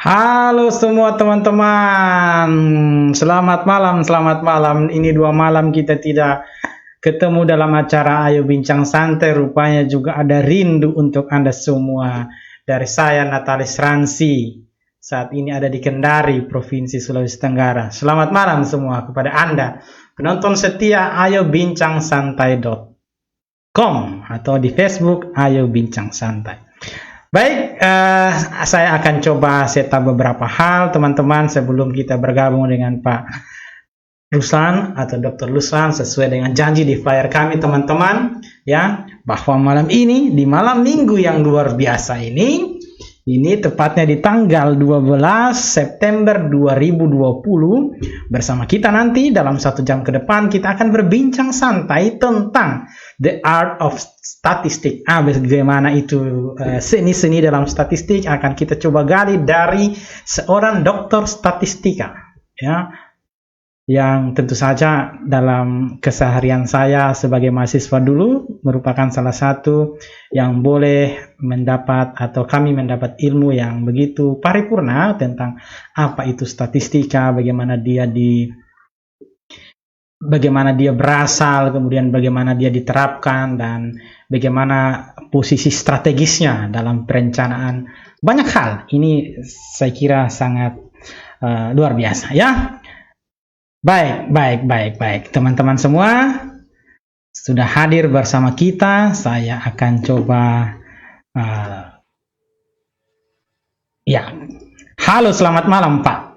Halo semua teman-teman, selamat malam, selamat malam. Ini 2 malam kita tidak ketemu dalam acara Ayo Bincang Santai. Rupanya juga ada rindu untuk Anda semua. Dari saya Natalis Ransi, saat ini ada di Kendari, Provinsi Sulawesi Tenggara. Selamat malam semua kepada Anda, penonton setia Ayo Bincang Santai.com atau di Facebook Ayo Bincang Santai. Baik, saya akan coba setup beberapa hal, teman-teman, sebelum kita bergabung dengan Pak Ruslan atau Dr. Ruslan sesuai dengan janji di flyer kami, teman-teman, ya, bahwa malam ini, di malam minggu yang luar biasa ini tepatnya di tanggal 12 September 2020, bersama kita nanti dalam 1 jam ke depan, kita akan berbincang santai tentang The Art of Statistic. Bagaimana itu seni-seni dalam statistik akan kita coba gali dari seorang dokter statistika, ya, yang tentu saja dalam keseharian saya sebagai mahasiswa dulu merupakan salah satu yang boleh mendapat atau kami mendapat ilmu yang begitu paripurna tentang apa itu statistika, bagaimana dia berasal, kemudian bagaimana dia diterapkan, dan bagaimana posisi strategisnya dalam perencanaan banyak hal. Ini saya kira sangat luar biasa, ya. Baik. Teman-teman semua sudah hadir bersama kita. Saya akan coba ya. Halo, selamat malam, Pak.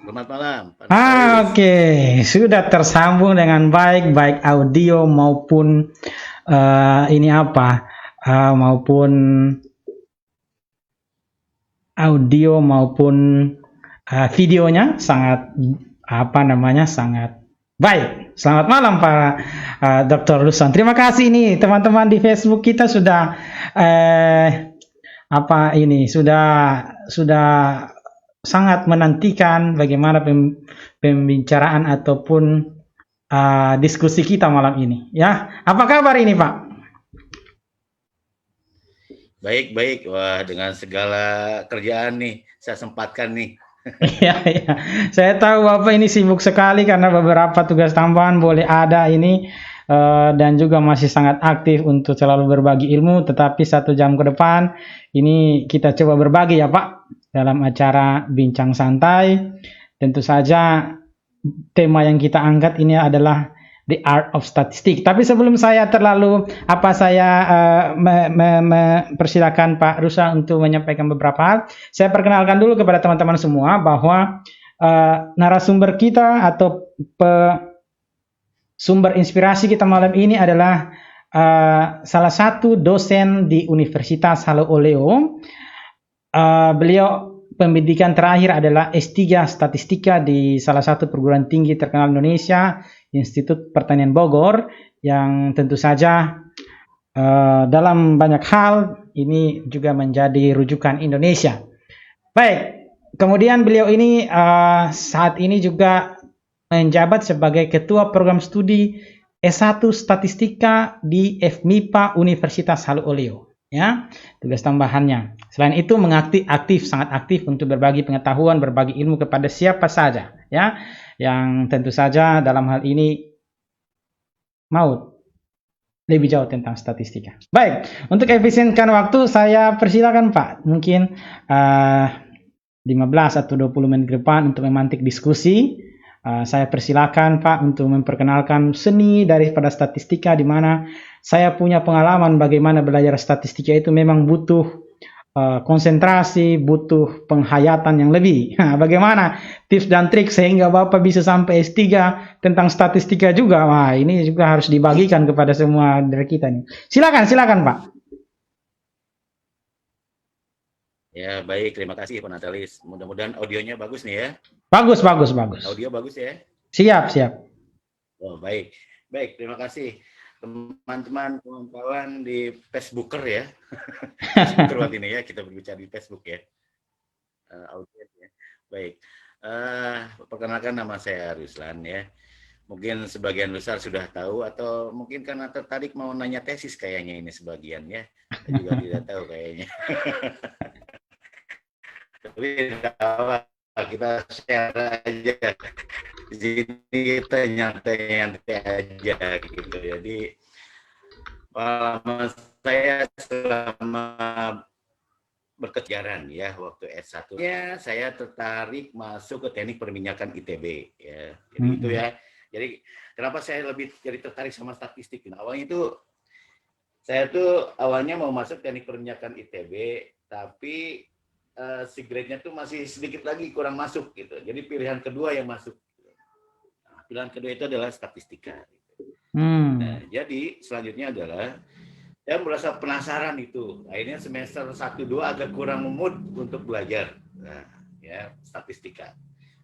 Selamat malam, Pak Natalis. Oke, sudah tersambung dengan baik audio maupun maupun audio maupun videonya sangat sangat baik. Selamat malam Pak Dr. Ruslan. Terima kasih nih teman-teman di Facebook kita sudah sudah sangat menantikan bagaimana pembicaraan ataupun diskusi kita malam ini, ya. Apa kabar ini, Pak? Baik. Wah, dengan segala kerjaan nih, saya sempatkan nih. Iya. Saya tahu Bapak ini sibuk sekali karena beberapa tugas tambahan boleh ada ini, dan juga masih sangat aktif untuk selalu berbagi ilmu. Tetapi 1 jam ke depan ini kita coba berbagi, ya Pak, dalam acara Bincang Santai. Tentu saja tema yang kita angkat ini adalah The Art of Statistics. Tapi sebelum saya persilakan Pak Rusa untuk menyampaikan beberapa hal. Saya perkenalkan dulu kepada teman-teman semua bahwa narasumber kita atau sumber inspirasi kita malam ini adalah salah satu dosen di Universitas Haloo-Oleo. Beliau pendidikan terakhir adalah S3 Statistika di salah satu perguruan tinggi terkenal Indonesia, Institut Pertanian Bogor, yang tentu saja dalam banyak hal ini juga menjadi rujukan Indonesia. Baik, kemudian beliau ini saat ini juga menjabat sebagai Ketua Program Studi S1 Statistika di FMIPA Universitas Haloo-Oleo, ya, tugas tambahannya. Selain itu sangat aktif untuk berbagi pengetahuan, berbagi ilmu kepada siapa saja, ya, yang tentu saja dalam hal ini mau lebih jauh tentang statistika. Baik, untuk efisienkan waktu saya persilakan Pak, mungkin 15 atau 20 menit ke depan untuk memantik diskusi. Saya persilakan Pak untuk memperkenalkan seni daripada statistika, di mana saya punya pengalaman bagaimana belajar statistika itu memang butuh konsentrasi, butuh penghayatan yang lebih. Bagaimana tips dan trik sehingga Bapak bisa sampai S3 tentang statistika juga? Wah, ini juga harus dibagikan kepada semua dari kita nih. Silakan Pak. Ya, baik. Terima kasih Pak Natalis. Mudah-mudahan audionya bagus nih ya. Bagus. Audio bagus ya. Siap. Oh, baik. Terima kasih teman-teman, kawan-kawan di Facebooker ya. Facebooker waktu ini ya, kita berbicara di Facebook ya. Audiens ya. Baik. Perkenalkan, nama saya Ruslan ya. Mungkin sebagian besar sudah tahu, atau mungkin karena tertarik mau nanya tesis kayaknya ini sebagian ya. Saya juga tidak tahu kayaknya. Tapi nggak apa, kita share aja. Di sini kita nyantai-nyantai aja gitu. Jadi pengalaman saya selama berkejaran ya waktu S1-nya saya tertarik masuk ke teknik perminyakan ITB ya. Jadi itu ya. Jadi kenapa saya lebih jadi tertarik sama statistik? Nah, awalnya itu saya tuh awalnya mau masuk teknik perminyakan ITB, tapi si grade-nya tuh masih sedikit lagi kurang masuk gitu. Jadi pilihan kedua yang masuk. Nah, pilihan kedua itu adalah statistika. Nah, jadi selanjutnya adalah saya merasa penasaran itu. Akhirnya semester 1-2 agak kurang mood untuk belajar. Nah, ya, statistika.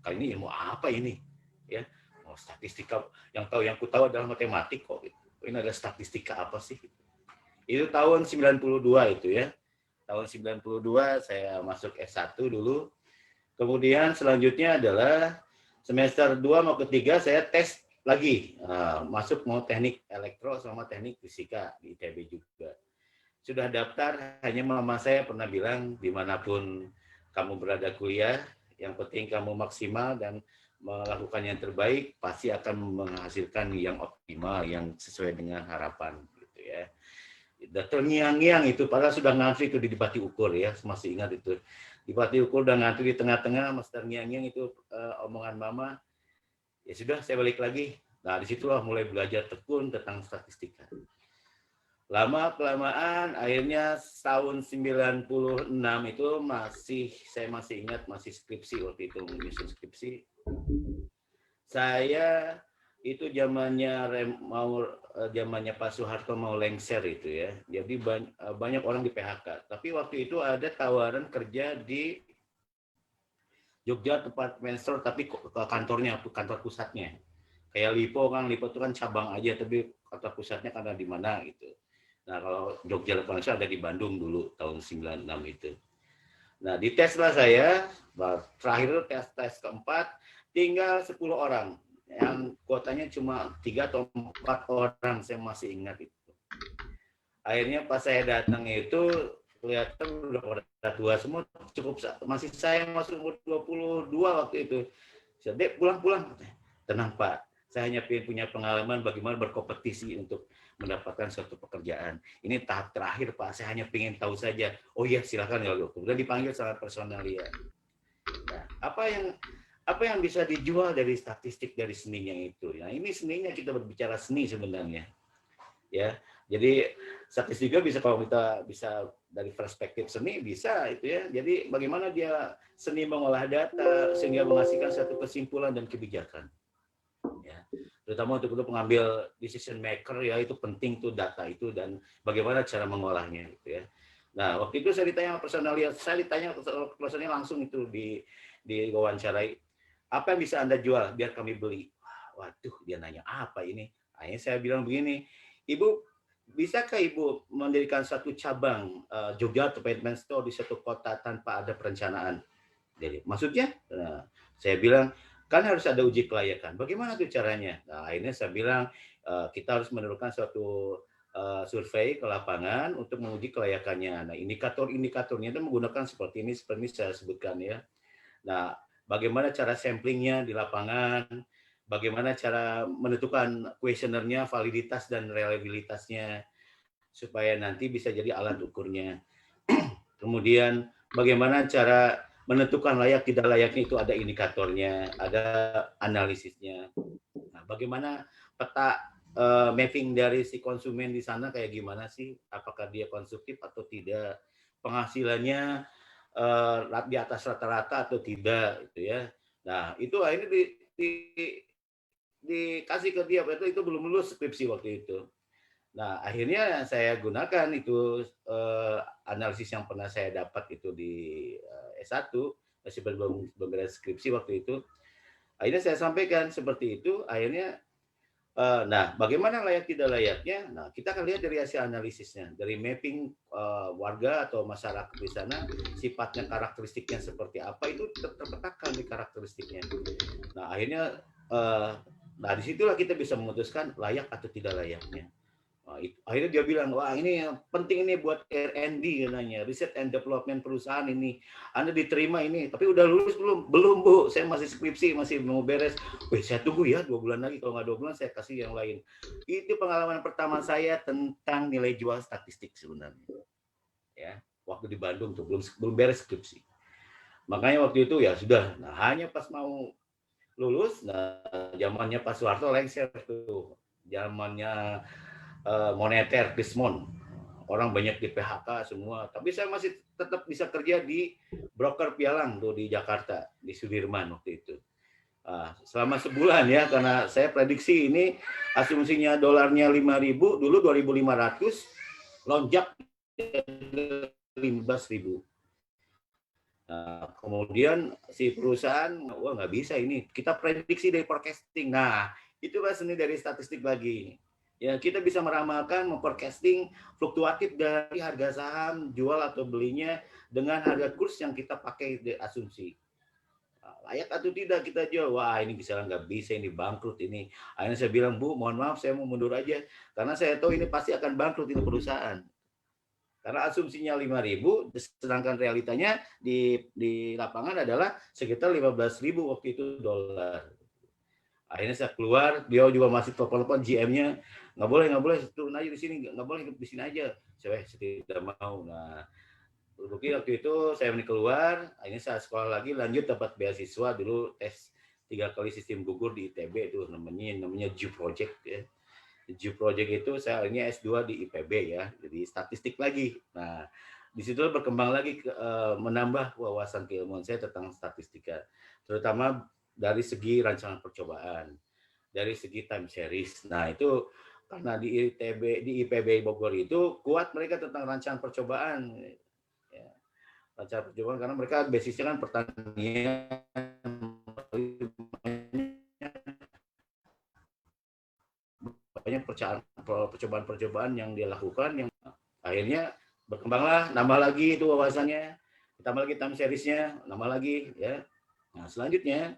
Kali ini ilmu apa ini? Ya, oh, statistika yang ku tahu adalah matematik kok gitu. Ini ada statistika apa sih? Itu tahun 92 itu ya. Tahun 92 saya masuk S1 dulu. Kemudian selanjutnya adalah semester 2 mau ketiga saya tes lagi. Masuk mau teknik elektro sama teknik fisika di ITB juga. Sudah daftar, hanya mama saya pernah bilang dimanapun kamu berada kuliah, yang penting kamu maksimal dan melakukan yang terbaik, pasti akan menghasilkan yang optimal, yang sesuai dengan harapan gitu ya. Terngiang-ngiang itu, padahal sudah ngantri itu di Bati Ukur ya, masih ingat itu. Di Bati Ukur udah ngantri di tengah-tengah, mas terngiang-ngiang itu omongan mama. Ya sudah, saya balik lagi. Nah, disitulah mulai belajar tekun tentang statistika. Lama-kelamaan, akhirnya tahun 96 itu saya masih ingat, masih skripsi waktu itu, menyusun skripsi. Saya itu zamannya Pak Soeharto mau lengser itu ya. Jadi banyak orang di PHK. Tapi waktu itu ada tawaran kerja di Jogja Department Store, tapi kantornya, kantor pusatnya. Kayak Lipo itu kan cabang aja, tapi kantor pusatnya kan ada di mana gitu. Nah, kalau Jogja Department Store ada di Bandung dulu tahun 96 itu. Nah, diteslah saya, terakhir tes keempat, tinggal 10 orang. Yang kuotanya cuma 3 atau 4 orang, saya masih ingat itu. Akhirnya pas saya datang itu, kelihatan udah pada tua semua, cukup masih saya masuk umur 22 waktu itu. Saya pulang-pulang, tenang Pak, saya hanya punya pengalaman bagaimana berkompetisi untuk mendapatkan suatu pekerjaan. Ini tahap terakhir Pak, saya hanya ingin tahu saja. Oh iya silakan ya Dok. Kemudian dipanggil sama personalia. Nah, apa yang bisa dijual dari statistik dari seninya itu? Nah, ini seninya kita berbicara seni sebenarnya. Ya, jadi statistik juga bisa kalau kita bisa dari perspektif seni bisa itu ya. Jadi bagaimana dia seni mengolah data sehingga menghasilkan satu kesimpulan dan kebijakan. Ya, terutama untuk pengambil decision maker ya itu penting tuh data itu dan bagaimana cara mengolahnya gitu ya. Nah, waktu itu saya ditanya personalnya langsung itu di wawancarai, apa yang bisa Anda jual biar kami beli? Waduh, dia nanya apa ini? Akhirnya saya bilang begini, Ibu, bisakah Ibu mendirikan satu cabang Jogja Department Store di satu kota tanpa ada perencanaan? Jadi, maksudnya? Nah, saya bilang, kan harus ada uji kelayakan. Bagaimana tuh caranya? Nah, akhirnya saya bilang, kita harus menurunkan suatu survei ke lapangan untuk menguji kelayakannya. Nah, indikator-indikatornya itu menggunakan seperti ini saya sebutkan ya. Nah, bagaimana cara samplingnya di lapangan, bagaimana cara menentukan kuesionernya, validitas dan reliabilitasnya, supaya nanti bisa jadi alat ukurnya. Kemudian bagaimana cara menentukan layak tidak layaknya itu ada indikatornya, ada analisisnya. Nah, bagaimana peta mapping dari si konsumen di sana kayak gimana sih? Apakah dia konsumtif atau tidak? Penghasilannya di atas rata-rata atau tidak gitu ya. Nah, itu akhirnya dikasih ke dia, itu belum lulus skripsi waktu itu. Nah, akhirnya saya gunakan itu analisis yang pernah saya dapat itu di S1, masih belum beres skripsi waktu itu. Akhirnya saya sampaikan seperti itu, akhirnya nah, bagaimana layak tidak layaknya? Nah, kita akan lihat dari hasil analisisnya, dari mapping warga atau masyarakat di sana, sifatnya, karakteristiknya seperti apa, itu terpetakan di karakteristiknya. Nah, akhirnya, nah disitulah kita bisa memutuskan layak atau tidak layaknya. Nah, Akhirnya dia bilang, wah ini penting ini buat R&D katanya, Research and Development perusahaan ini. Anda diterima ini, tapi udah lulus belum? Belum Bu, saya masih skripsi, masih mau beres. Wih, saya tunggu ya 2 bulan lagi, kalau nggak 2 bulan saya kasih yang lain. Itu pengalaman pertama saya tentang nilai jual statistik sebenarnya. Ya, waktu di Bandung tuh belum beres skripsi. Makanya waktu itu ya sudah, nah hanya pas mau lulus, nah zamannya Pak Soeharto lengser tuh, zamannya moneter Krismon, orang banyak di PHK semua, tapi saya masih tetap bisa kerja di broker pialang tuh di Jakarta, di Sudirman waktu itu. Selama sebulan ya, karena saya prediksi ini asumsinya dolarnya 5.000, dulu 2.500, lonjak 15.000. Nah, kemudian si perusahaan, wah nggak bisa ini, kita prediksi dari forecasting. Nah, itulah seni dari statistik lagi. Ya, kita bisa meramalkan, memforecasting fluktuatif dari harga saham, jual atau belinya dengan harga kurs yang kita pakai di asumsi. Nah, layak atau tidak kita jual? Wah, ini bisa nggak bisa, ini bangkrut ini. Akhirnya saya bilang, Bu, mohon maaf, saya mau mundur aja. Karena saya tahu ini pasti akan bangkrut ini perusahaan. Karena asumsinya 5.000, sedangkan realitanya di lapangan adalah sekitar 15.000 waktu itu dolar. Akhirnya saya keluar, dia juga masih telepon-telepon GM-nya, nggak boleh turun aja di sini, nggak boleh di sini aja. Saya tidak mau. Nah, terbukti waktu itu saya keluar, akhirnya saya sekolah lagi, lanjut dapat beasiswa dulu, tes 3 kali sistem gugur di ITB itu namanya Ju Project ya. Ju Project itu saya akhirnya S2 di IPB ya, jadi statistik lagi. Nah, di situ berkembang lagi menambah wawasan keilmuan saya tentang statistika, terutama dari segi rancangan percobaan, dari segi time series. Nah, itu karena di IPB Bogor itu kuat mereka tentang rancangan percobaan. Ya, rancangan percobaan karena mereka basisnya kan pertanian, banyak percobaan-percobaan yang dia lakukan yang akhirnya berkembanglah, nambah lagi itu wawasannya, tambah lagi time seriesnya, nambah lagi ya. Nah, selanjutnya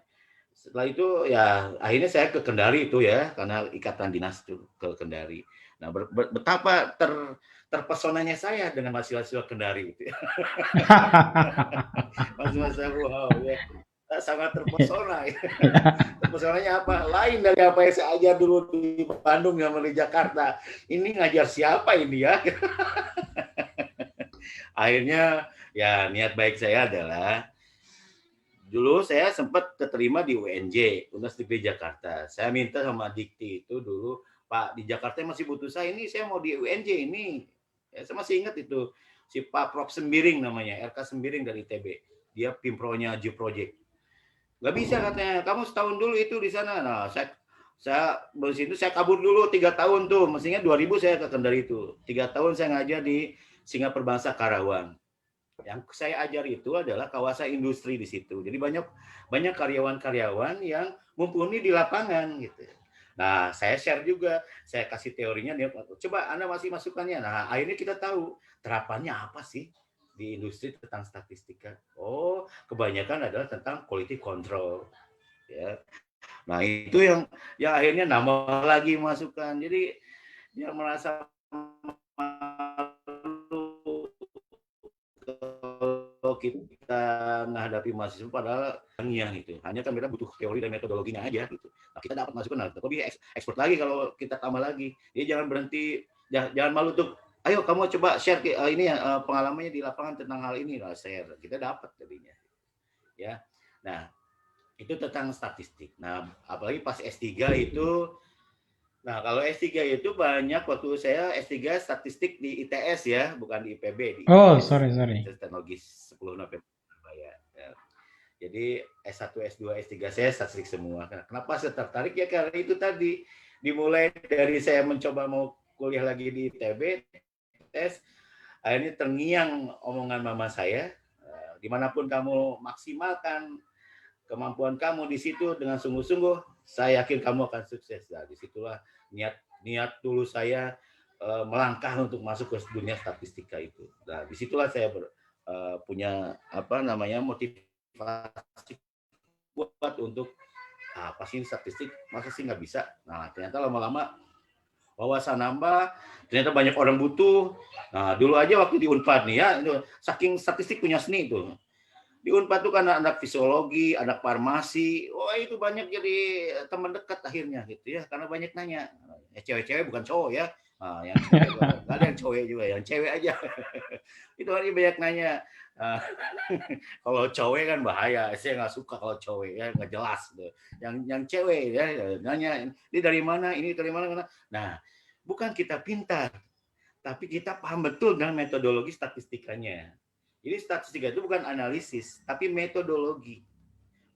setelah itu ya akhirnya saya ke Kendari itu ya, karena ikatan dinas itu ke Kendari. Nah, betapa terpesonanya saya dengan mahasiswa Kendari itu. Mahasiswa wow ya, sangat terpesona. Terpesonanya apa? Lain dari apa yang saya ajar dulu di Bandung sama di Jakarta. Ini ngajar siapa ini ya? Akhirnya ya niat baik saya adalah dulu saya sempat keterima di UNJ, Universitas Negeri Jakarta. Saya minta sama Dikti itu dulu, Pak, di Jakarta masih butuh saya, ini saya mau di UNJ ini. Ya, saya masih ingat itu, si Pak Prof. Sembiring namanya, RK Sembiring dari ITB. Dia pimpronya Ju Project. Nggak bisa katanya, kamu setahun dulu itu di sana. Nah, saya dari situ saya kabur dulu 3 tahun tuh, mestinya 2000 saya ke Kendari itu. 3 tahun saya ngajar di Singapura Bangsa Karawang. Yang saya ajar itu adalah kawasan industri di situ. Jadi banyak karyawan-karyawan yang mumpuni di lapangan gitu. Nah, saya share juga, saya kasih teorinya, dia coba Anda masih masukannya. Nah, akhirnya kita tahu terapannya apa sih di industri tentang statistika. Oh, kebanyakan adalah tentang quality control. Ya. Nah, itu yang akhirnya nambah lagi masukan. Jadi dia merasa kalau kita menghadapi mahasiswa padahal yang itu hanya kan mereka butuh teori dan metodologinya aja gitu. Nah, kita dapat masukan lebih expert lagi kalau kita tambah lagi. Dia jangan berhenti, jangan malu tuh. Ayo kamu coba share ini ya pengalamannya di lapangan tentang hal ini lah, share. Kita dapat jadinya. Ya. Nah, itu tentang statistik. Nah, apalagi pas S3 itu. Nah, kalau S3 itu banyak waktu saya S3 statistik di ITS ya, bukan di IPB, di Oh, ITS. sorry. Teknologi 10 November Surabaya. Ya. Jadi S1, S2, S3 saya statistik semua. Nah, kenapa saya tertarik ya karena itu tadi dimulai dari saya mencoba mau kuliah lagi di ITB, ITS, akhirnya terngiang omongan mama saya, dimanapun kamu maksimalkan kemampuan kamu di situ dengan sungguh-sungguh, saya yakin kamu akan sukses. Nah, disitulah niat dulu saya melangkah untuk masuk ke dunia statistika itu. Nah, disitulah saya punya motivasi kuat untuk apa sih statistik, masa sih nggak bisa. Nah, ternyata lama-lama wawasan nambah, ternyata banyak orang butuh. Nah, dulu aja waktu di Unpad nih ya, saking statistik punya seni itu. Di Unpad tuh kan anak fisiologi, anak farmasi, wah itu banyak jadi teman dekat akhirnya gitu ya, karena banyak nanya. Cewek-cewek bukan cowok ya, nah, yang cewek nggak ada yang cowok juga, yang cewek aja. Itu hari banyak nanya. Uh, kalau cowok kan bahaya, saya nggak suka kalau cowok ya nggak jelas. Gitu. Yang cewek ya nanya, ini dari mana, ini dari mana. Nah, bukan kita pintar, tapi kita paham betul dengan metodologi statistikanya. Jadi statistika itu bukan analisis, tapi metodologi.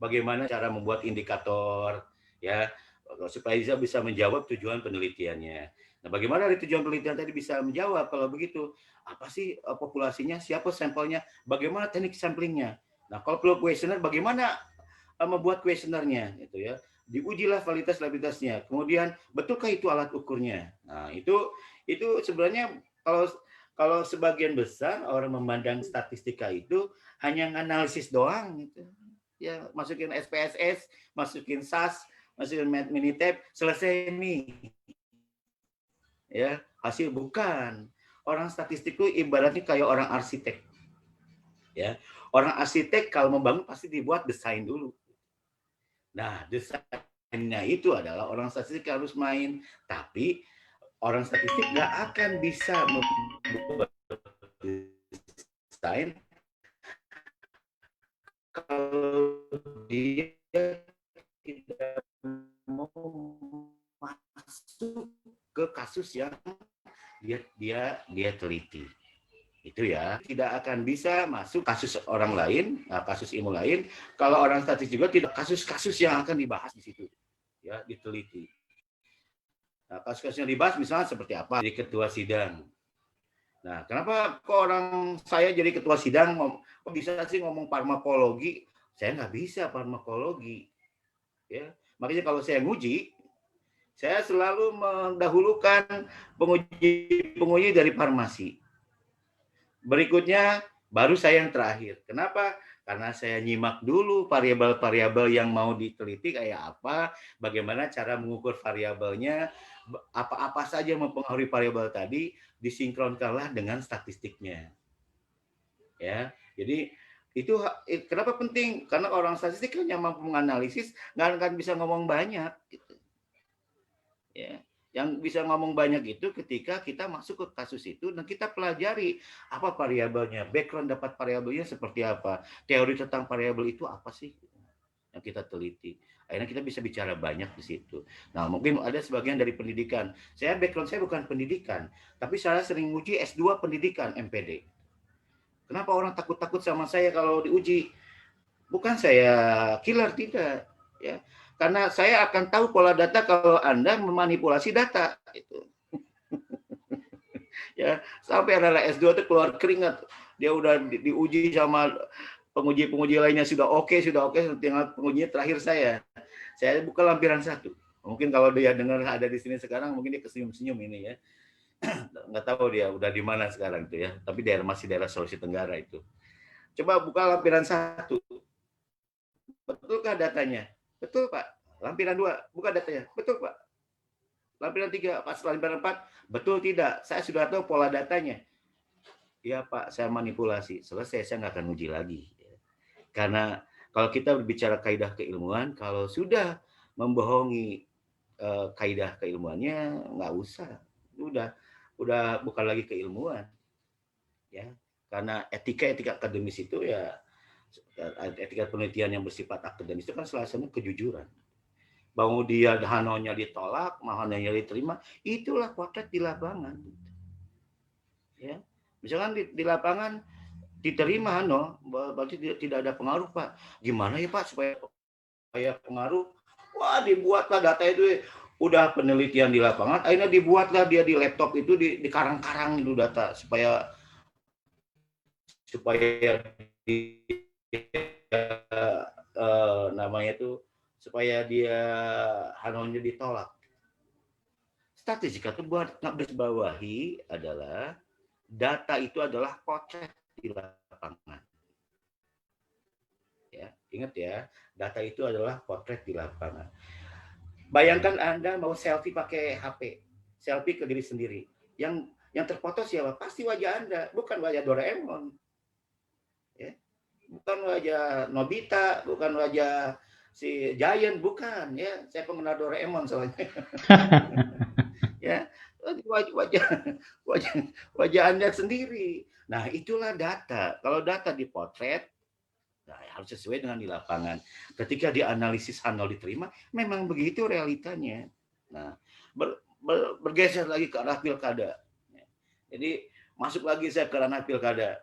Bagaimana cara membuat indikator, ya, supaya bisa menjawab tujuan penelitiannya. Nah, bagaimana dari tujuan penelitian tadi bisa menjawab kalau begitu? Apa sih populasinya? Siapa sampelnya? Bagaimana teknik samplingnya? Nah, kalau perlu kuesioner, bagaimana membuat kuesionernya? Itu ya. Diujilah validitas-validitasnya. Kemudian, betulkah itu alat ukurnya? Nah, itu sebenarnya kalau sebagian besar orang memandang statistika itu hanya analisis doang gitu. Ya, masukin SPSS, masukin SAS, masukin Minitab, selesai nih. Ya, hasil bukan. Orang statistik itu ibaratnya kayak orang arsitek. Ya, orang arsitek kalau membangun pasti dibuat desain dulu. Nah, desainnya itu adalah orang statistik harus main, tapi orang statistik nggak akan bisa membuat desain kalau dia tidak mau masuk ke kasus yang dia teliti. Itu ya, tidak akan bisa masuk kasus orang lain, kasus ilmu lain, kalau orang statistik juga tidak kasus-kasus yang akan dibahas di situ, ya, diteliti. Nah, kasus-kasus yang dibahas misalnya seperti apa? Jadi ketua sidang. Nah, kenapa kok orang saya jadi ketua sidang, kok bisa sih ngomong farmakologi? Saya nggak bisa farmakologi. Ya, makanya kalau saya nguji, saya selalu mendahulukan penguji dari farmasi. Berikutnya baru saya yang terakhir. Kenapa? Karena saya nyimak dulu variabel-variabel yang mau diteliti kayak apa, bagaimana cara mengukur variabelnya, apa-apa saja yang mempengaruhi variabel tadi, disinkronkanlah dengan statistiknya. Ya, jadi itu kenapa penting? Karena orang statistik hanya mampu menganalisis, nggak akan bisa ngomong banyak. Gitu. Ya. Yang bisa ngomong banyak itu ketika kita masuk ke kasus itu dan kita pelajari apa variabelnya, background dapat variabelnya seperti apa, teori tentang variabel itu apa sih yang kita teliti. Akhirnya kita bisa bicara banyak di situ. Nah, mungkin ada sebagian dari pendidikan. Background saya bukan pendidikan, tapi saya sering uji S2 pendidikan MPD. Kenapa orang takut-takut sama saya kalau diuji? Bukan saya killer, tidak. Ya, karena saya akan tahu pola data kalau Anda memanipulasi data itu. Ya, sampai anak S2 itu keluar keringat. Dia udah diuji sama penguji-penguji lainnya sudah oke, tinggal pengujinya terakhir saya. Saya buka lampiran 1. Mungkin kalau dia dengar ada di sini sekarang, mungkin dia kesenyum-senyum ini ya. Nggak tahu dia udah di mana sekarang itu ya. Tapi masih daerah Sulawesi Tenggara itu. Coba buka lampiran 1. Betulkah datanya? Betul, Pak. Lampiran 2, buka datanya. Betul, Pak. Lampiran 3, pas lampiran 4, betul tidak? Saya sudah tahu pola datanya. Iya, Pak, saya manipulasi. Selesai, saya nggak akan uji lagi. Karena kalau kita berbicara kaidah keilmuan, kalau sudah membohongi kaidah keilmuannya, nggak usah. Udah bukan lagi keilmuan. Ya, karena etika akademis itu ya, etika penelitian yang bersifat akademis itu kan salah satunya kejujuran. Mau dia hanonya ditolak, mau hanonya diterima, itulah potret di lapangan. Ya, misalkan di lapangan diterima hano, berarti tidak ada pengaruh, Pak. Gimana ya, Pak, supaya pengaruh? Wah, dibuatlah data itu, udah penelitian di lapangan, akhirnya dibuatlah dia di laptop itu di karang-karang itu data supaya namanya itu supaya dia hanonya ditolak. Statistika itu buat bawahi adalah data itu adalah potret di lapangan. Ya, ingat ya, data itu adalah potret di lapangan. Bayangkan Anda mau selfie pakai HP. selfie ke diri sendiri. Yang terfoto siapa? Pasti wajah Anda, bukan wajah Doraemon. Ya. Bukan wajah Nobita, bukan wajah si Giant, bukan ya. Saya pengenal Doraemon soalnya. Ya, wajah wajah wajah Anda sendiri. Nah, itulah data. Kalau data dipotret, nah, harus sesuai dengan di lapangan. Ketika dianalisis handal diterima, memang begitu realitanya. Nah, bergeser lagi ke arah pilkada. Jadi masuk lagi saya ke ranah pilkada.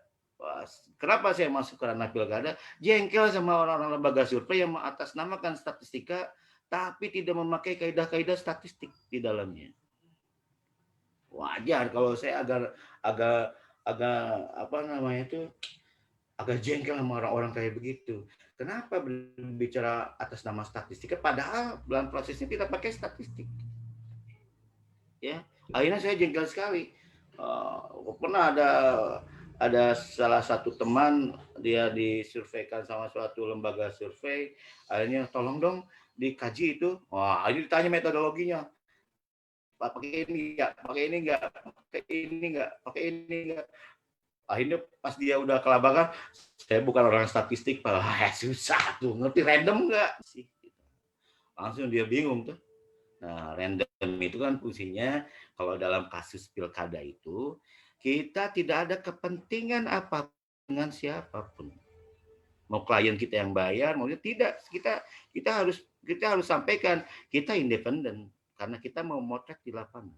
Kenapa saya masuk ke ranah pilkada? Jengkel sama orang-orang lembaga survei yang mengatasnamakan statistika, tapi tidak memakai kaidah-kaidah statistik di dalamnya. Wajar kalau saya agak apa namanya itu, agak jengkel sama orang-orang kayak begitu. Kenapa berbicara atas nama statistik? Padahal dalam prosesnya kita pakai statistik. Ya, akhirnya saya jengkel sekali. Pernah ada salah satu teman, dia disurveikan sama suatu lembaga survei, akhirnya tolong dong dikaji itu. Wah, ini ditanya metodologinya. Pakai ini enggak, pakai ini enggak, pakai ini enggak, pakai ini enggak. Akhirnya pas dia udah kelabakan, saya bukan orang statistik, Pak. Susah tuh, ngerti random enggak sih? Langsung dia bingung tuh. Nah, random itu kan fungsinya kalau dalam kasus pilkada itu, kita tidak ada kepentingan apapun dengan siapapun. Mau klien kita yang bayar, mau tidak, kita harus sampaikan kita independen karena kita mau motret di lapangan.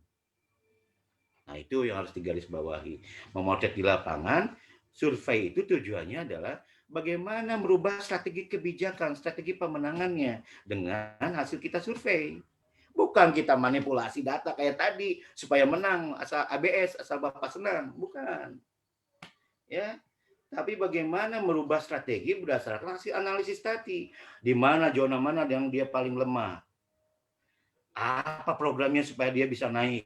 Nah, itu yang harus digarisbawahi. Memotret di lapangan, survei itu tujuannya adalah bagaimana merubah strategi kebijakan, strategi pemenangannya dengan hasil kita survei. Bukan kita manipulasi data kayak tadi supaya menang asal ABS, asal Bapak senang, bukan. Ya, tapi bagaimana merubah strategi berdasarkan hasil analisis tadi. Di mana zona mana yang dia paling lemah. Apa programnya supaya dia bisa naik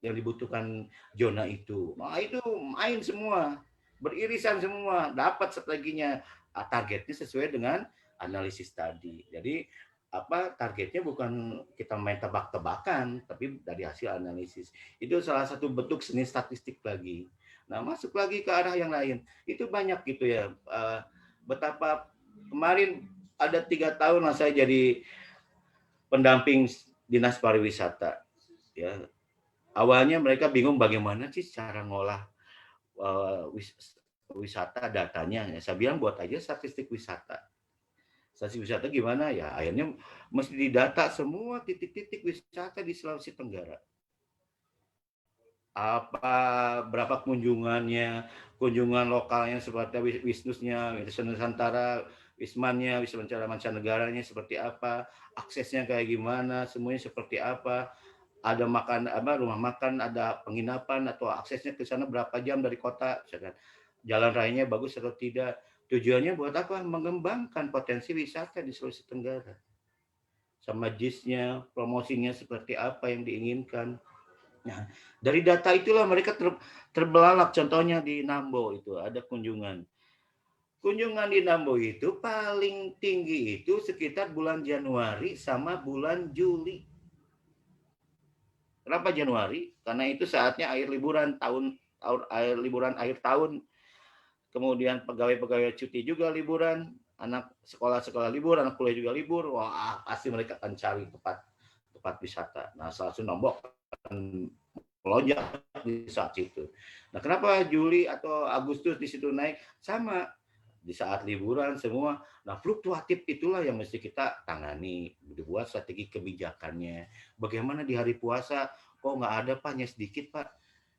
yang dibutuhkan zona itu. Nah, itu main semua, beririsan semua, dapat strateginya. Targetnya sesuai dengan analisis tadi. Jadi targetnya bukan kita main tebak-tebakan, tapi dari hasil analisis. Itu salah satu bentuk seni statistik lagi. Nah, masuk lagi ke arah yang lain. Itu banyak gitu ya. Betapa kemarin ada 3 tahun lah saya jadi pendamping dinas pariwisata. Ya, awalnya mereka bingung bagaimana sih cara ngolah wisata datanya. Saya bilang buat aja statistik wisata. Statistik wisata gimana ya? Akhirnya mesti didata semua titik-titik wisata di Sulawesi Tenggara. Berapa kunjungannya, kunjungan lokalnya seperti Wisnusnya, Wisma Nusantara, Wismannya, Wisma mancanegaranya seperti apa, aksesnya kayak gimana, semuanya seperti apa, ada rumah makan, ada penginapan atau aksesnya ke sana berapa jam dari kota, misalkan jalan rayanya bagus atau tidak. Tujuannya buat apa? Mengembangkan potensi wisata di Sulawesi Tenggara. Sama JIS-nya, promosinya seperti apa yang diinginkan. Nah, dari data itulah mereka terbelalak. Contohnya di Nambo itu ada kunjungan. Kunjungan di Nambo itu paling tinggi itu sekitar bulan Januari sama bulan Juli. Kenapa Januari? Karena itu saatnya akhir liburan akhir tahun. Kemudian pegawai-pegawai cuti juga liburan, anak sekolah libur, anak kuliah juga libur. Wah, pasti mereka akan cari tempat wisata. Nah, langsung nombok melonjak di saat itu. Nah, kenapa Juli atau Agustus di situ naik? Sama di saat liburan semua. Nah, fluktuatif itulah yang mesti kita tangani, dibuat strategi kebijakannya. Bagaimana di hari puasa, kok nggak ada Pak, hanya sedikit Pak.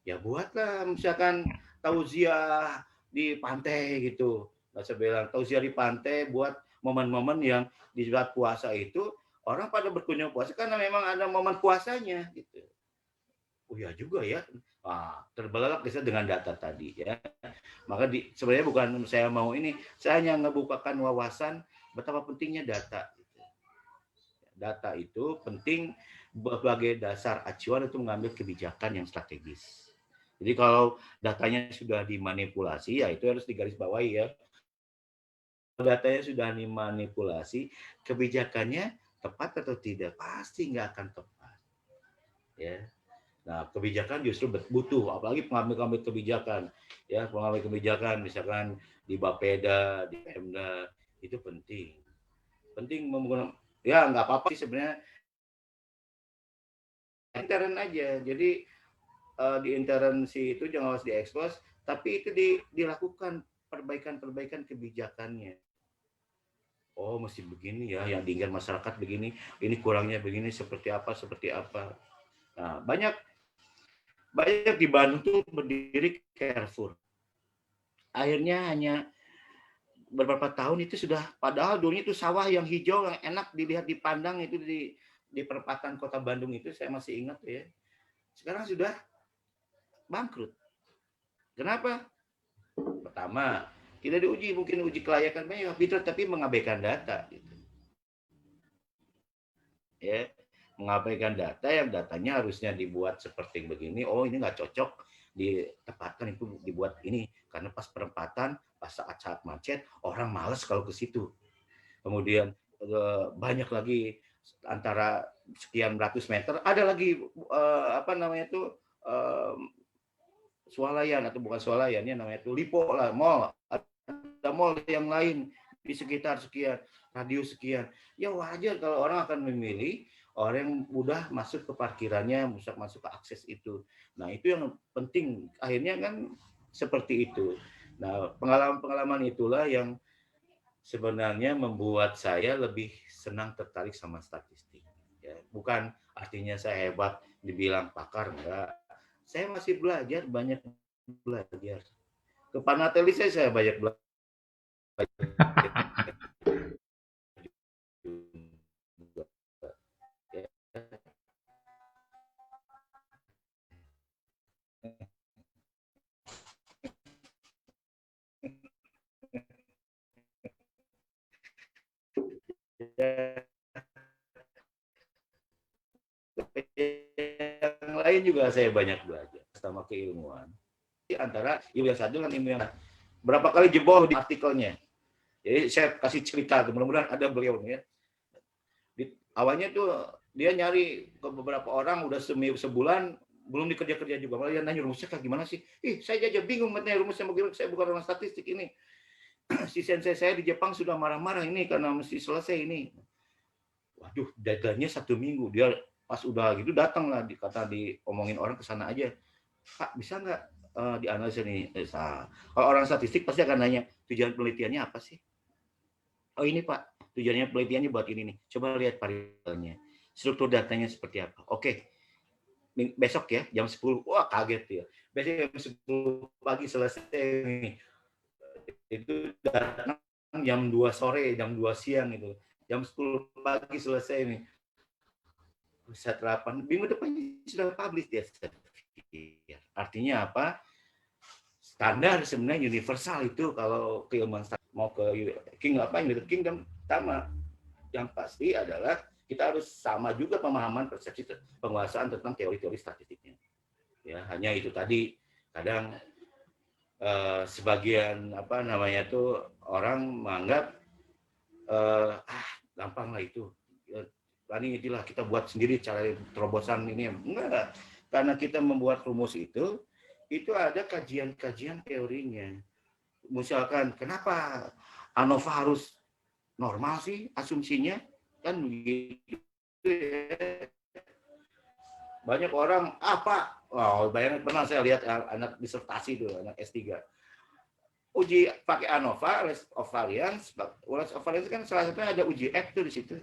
Ya buatlah misalkan tausiah di pantai gitu. Nah, saya bilang tausiah di pantai buat momen-momen yang di saat puasa itu orang pada berkunjung puasa karena memang ada momen puasanya gitu. Oh ya juga ya. Terbelalak dengan data tadi ya. Maka sebenarnya bukan saya mau ini, saya hanya ngebukakan wawasan betapa pentingnya data. Data itu penting sebagai dasar acuan untuk mengambil kebijakan yang strategis. Jadi kalau datanya sudah dimanipulasi, ya itu harus digarisbawahi ya. Kalau datanya sudah dimanipulasi, kebijakannya tepat atau tidak? Pasti nggak akan tepat. Ya. Nah, kebijakan justru butuh, apalagi pengambil kebijakan, ya pengambil kebijakan, misalkan di Bapeda, di Pemda, itu penting. Penting menggunakan, ya nggak apa-apa sih sebenarnya, intern aja. Jadi di intern si itu jangan harus diekspos, tapi itu dilakukan perbaikan-perbaikan kebijakannya. Oh, mesti begini ya, yang diinginkan masyarakat begini, ini kurangnya begini, seperti apa, seperti apa. Nah, banyak banyak di Bandung tuh berdiri Carrefour. Akhirnya hanya beberapa tahun itu sudah, padahal dulunya itu sawah yang hijau yang enak dilihat dipandang itu di perempatan kota Bandung itu, saya masih ingat ya. Sekarang sudah bangkrut. Kenapa? Pertama, tidak diuji, mungkin uji kelayakan banyak fitur tapi mengabaikan data gitu. Ya, mengabaikan data yang datanya harusnya dibuat seperti begini. Oh, ini nggak cocok ditempatkan, itu dibuat ini karena pas perempatan, pas saat macet, orang males kalau ke situ. Kemudian banyak lagi antara sekian ratus meter ada lagi apa namanya itu swalayan atau bukan swalayan ya, namanya itu Lipo lah, mall, ada mall yang lain di sekitar sekian radius sekian. Ya wajar kalau orang akan memilih orang yang mudah masuk ke parkirannya, masuk ke akses itu. Nah, itu yang penting akhirnya kan seperti itu. Nah, pengalaman-pengalaman itulah yang sebenarnya membuat saya lebih senang tertarik sama statistik. Ya, bukan artinya saya hebat dibilang pakar, enggak. Saya masih belajar, banyak belajar. Ke Panatelis saya banyak belajar. Yang lain juga saya banyak belajar sama keilmuan. Antara ilmu yang satu dengan ilmu yang lain. Berapa kali jebol di artikelnya. Jadi saya kasih cerita, mudah-mudahan ada beliau nih ya. Awalnya tuh dia nyari ke beberapa orang udah sebulan belum dikerja-kerja juga. Malah dia nanya rumusnya kayak gimana sih? Saya aja bingung matanya rumusnya bagaimana, saya bukan orang statistik ini. Si sensei saya di Jepang sudah marah-marah ini karena mesti selesai ini. Waduh, dagannya 1 minggu. Dia pas udah gitu datang lah, kata diomongin orang ke sana aja. Pak, bisa nggak dianalisa nih? Kalau orang statistik pasti akan nanya, tujuan penelitiannya apa sih? Oh ini Pak, tujuannya penelitiannya buat ini nih. Coba lihat variabelnya. Struktur datanya seperti apa. Oke, besok ya, jam 10. Wah, kaget ya. Besok jam 10 pagi selesai nih. Itu datang jam 2 sore, jam 2 siang itu. Jam 10 pagi selesai nih. Set 8, minggu depan sudah publish dia. Artinya apa? Standar sebenarnya universal itu kalau keilmuan mau ke King apa United Kingdom sama. Yang pasti adalah kita harus sama juga pemahaman persepsi penguasaan tentang teori-teori statistiknya. Ya, hanya itu tadi kadang sebagian apa namanya itu orang menganggap gampang lah itu. Ini itulah kita buat sendiri cara terobosan ini. Enggak, karena kita membuat rumus itu ada kajian-kajian teorinya. Misalkan kenapa ANOVA harus normal sih asumsinya, kan begitu ya. Banyak orang apa? Wow, bayangin pernah saya lihat anak disertasi itu, anak S3. Uji pakai ANOVA, rest of variance. Rest of variance kan salah satunya ada uji F tuh di situ.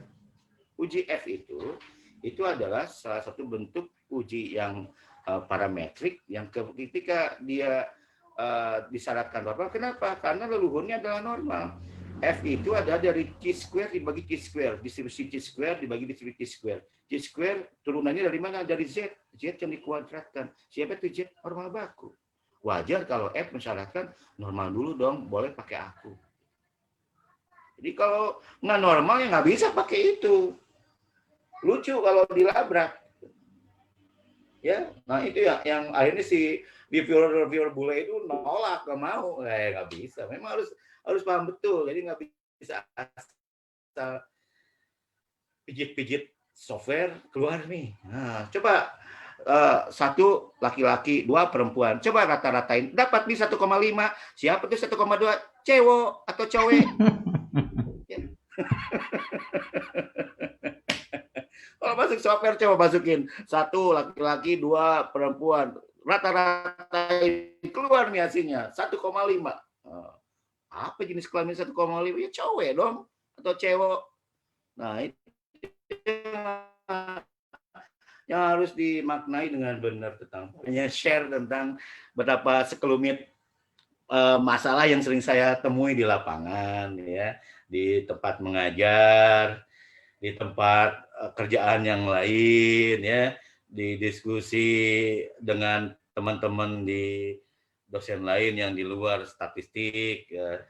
Uji F itu adalah salah satu bentuk uji yang parametrik yang ketika dia disyaratkan normal. Kenapa? Karena leluhurnya adalah normal. F itu ada dari T-square dibagi T-square, distribusi T-square dibagi distribusi T-square. T-square turunannya dari mana? Dari Z. Z yang dikuadratkan. Siapa itu Z? Normal baku. Wajar kalau F mensyaratkan normal dulu dong, boleh pakai aku. Jadi kalau nggak normal ya nggak bisa pakai itu. Lucu kalau dilabrak. Ya, nah itu yang akhirnya si reviewer bule itu nolak, nggak mau, nggak bisa. Memang harus paham betul. Jadi nggak bisa asal pijit-pijit software keluar nih. Nah, coba satu laki-laki, 2 perempuan. Coba rata-ratain, dapat nih 1,5. Siapa tuh 1,2? Cewek atau cowek? Kalau masuk software coba masukin 1 laki-laki, 2 perempuan. Rata-rata keluar nih hasilnya 1,5. Apa jenis kelamin 1,5? Ya cowok dong atau cewek. Nah, itu yang harus dimaknai dengan benar tentang share tentang betapa sekelumit masalah yang sering saya temui di lapangan ya, di tempat mengajar, di tempat kerjaan yang lain ya, di diskusi dengan teman-teman di dosen lain yang di luar statistik ya,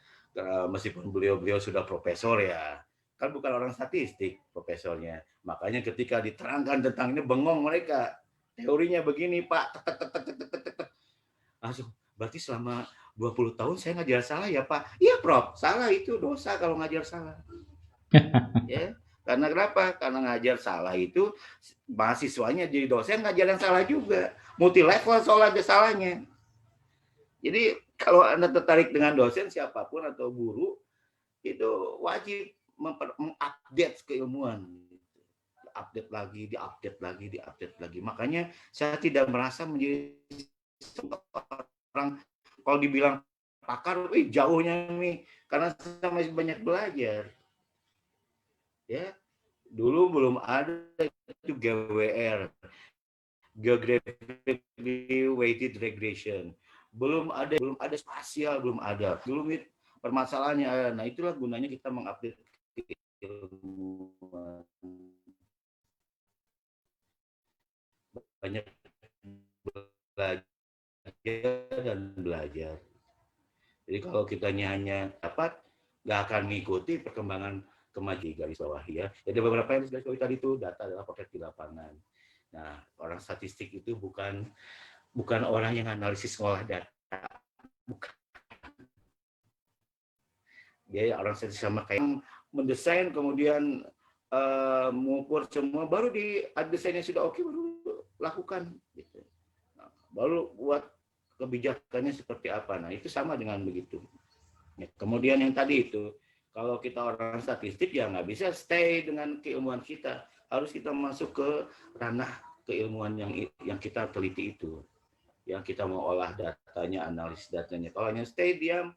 meskipun beliau sudah profesor ya, kan bukan orang statistik profesornya. Makanya ketika diterangkan tentang ini bengong mereka. Teorinya begini, Pak. Langsung, berarti selama 20 tahun saya ngajar salah ya, Pak? Iya, Prof. Salah itu dosa kalau ngajar salah. Ya. Karena kenapa? Karena ngajar salah itu mahasiswanya jadi dosen ngajar yang salah juga. Multi level soalnya salahnya. Jadi kalau Anda tertarik dengan dosen siapapun atau guru, itu wajib mengupdate keilmuan. Diupdate lagi. Makanya saya tidak merasa menjadi orang, kalau dibilang pakar, jauhnya nih, karena saya masih banyak belajar. Ya, dulu belum ada itu GWR, Geographically Weighted Regression, belum ada spasial, belum ada. Dulu permasalahannya, nah itulah gunanya kita mengupdate ilmuwan. Banyak belajar. Jadi kalau kita hanya dapat, nggak akan mengikuti perkembangan kemajuan garis bawah ya. Jadi beberapa yang garis bawah tadi itu data adalah praktek di lapangan. Nah, orang statistik itu bukan orang yang analisis ngolah data, bukan. Dia orang statistik sama kayak mendesain kemudian mengukur semua, baru di desainnya sudah oke, baru lakukan gitu. Nah, baru buat kebijakannya seperti apa. Nah, itu sama dengan begitu. Ya, kemudian yang tadi itu, kalau kita orang statistik ya nggak bisa stay dengan keilmuan kita, harus kita masuk ke ranah keilmuan yang kita teliti itu, yang kita mau olah datanya, analisis datanya. Kalau hanya stay diam,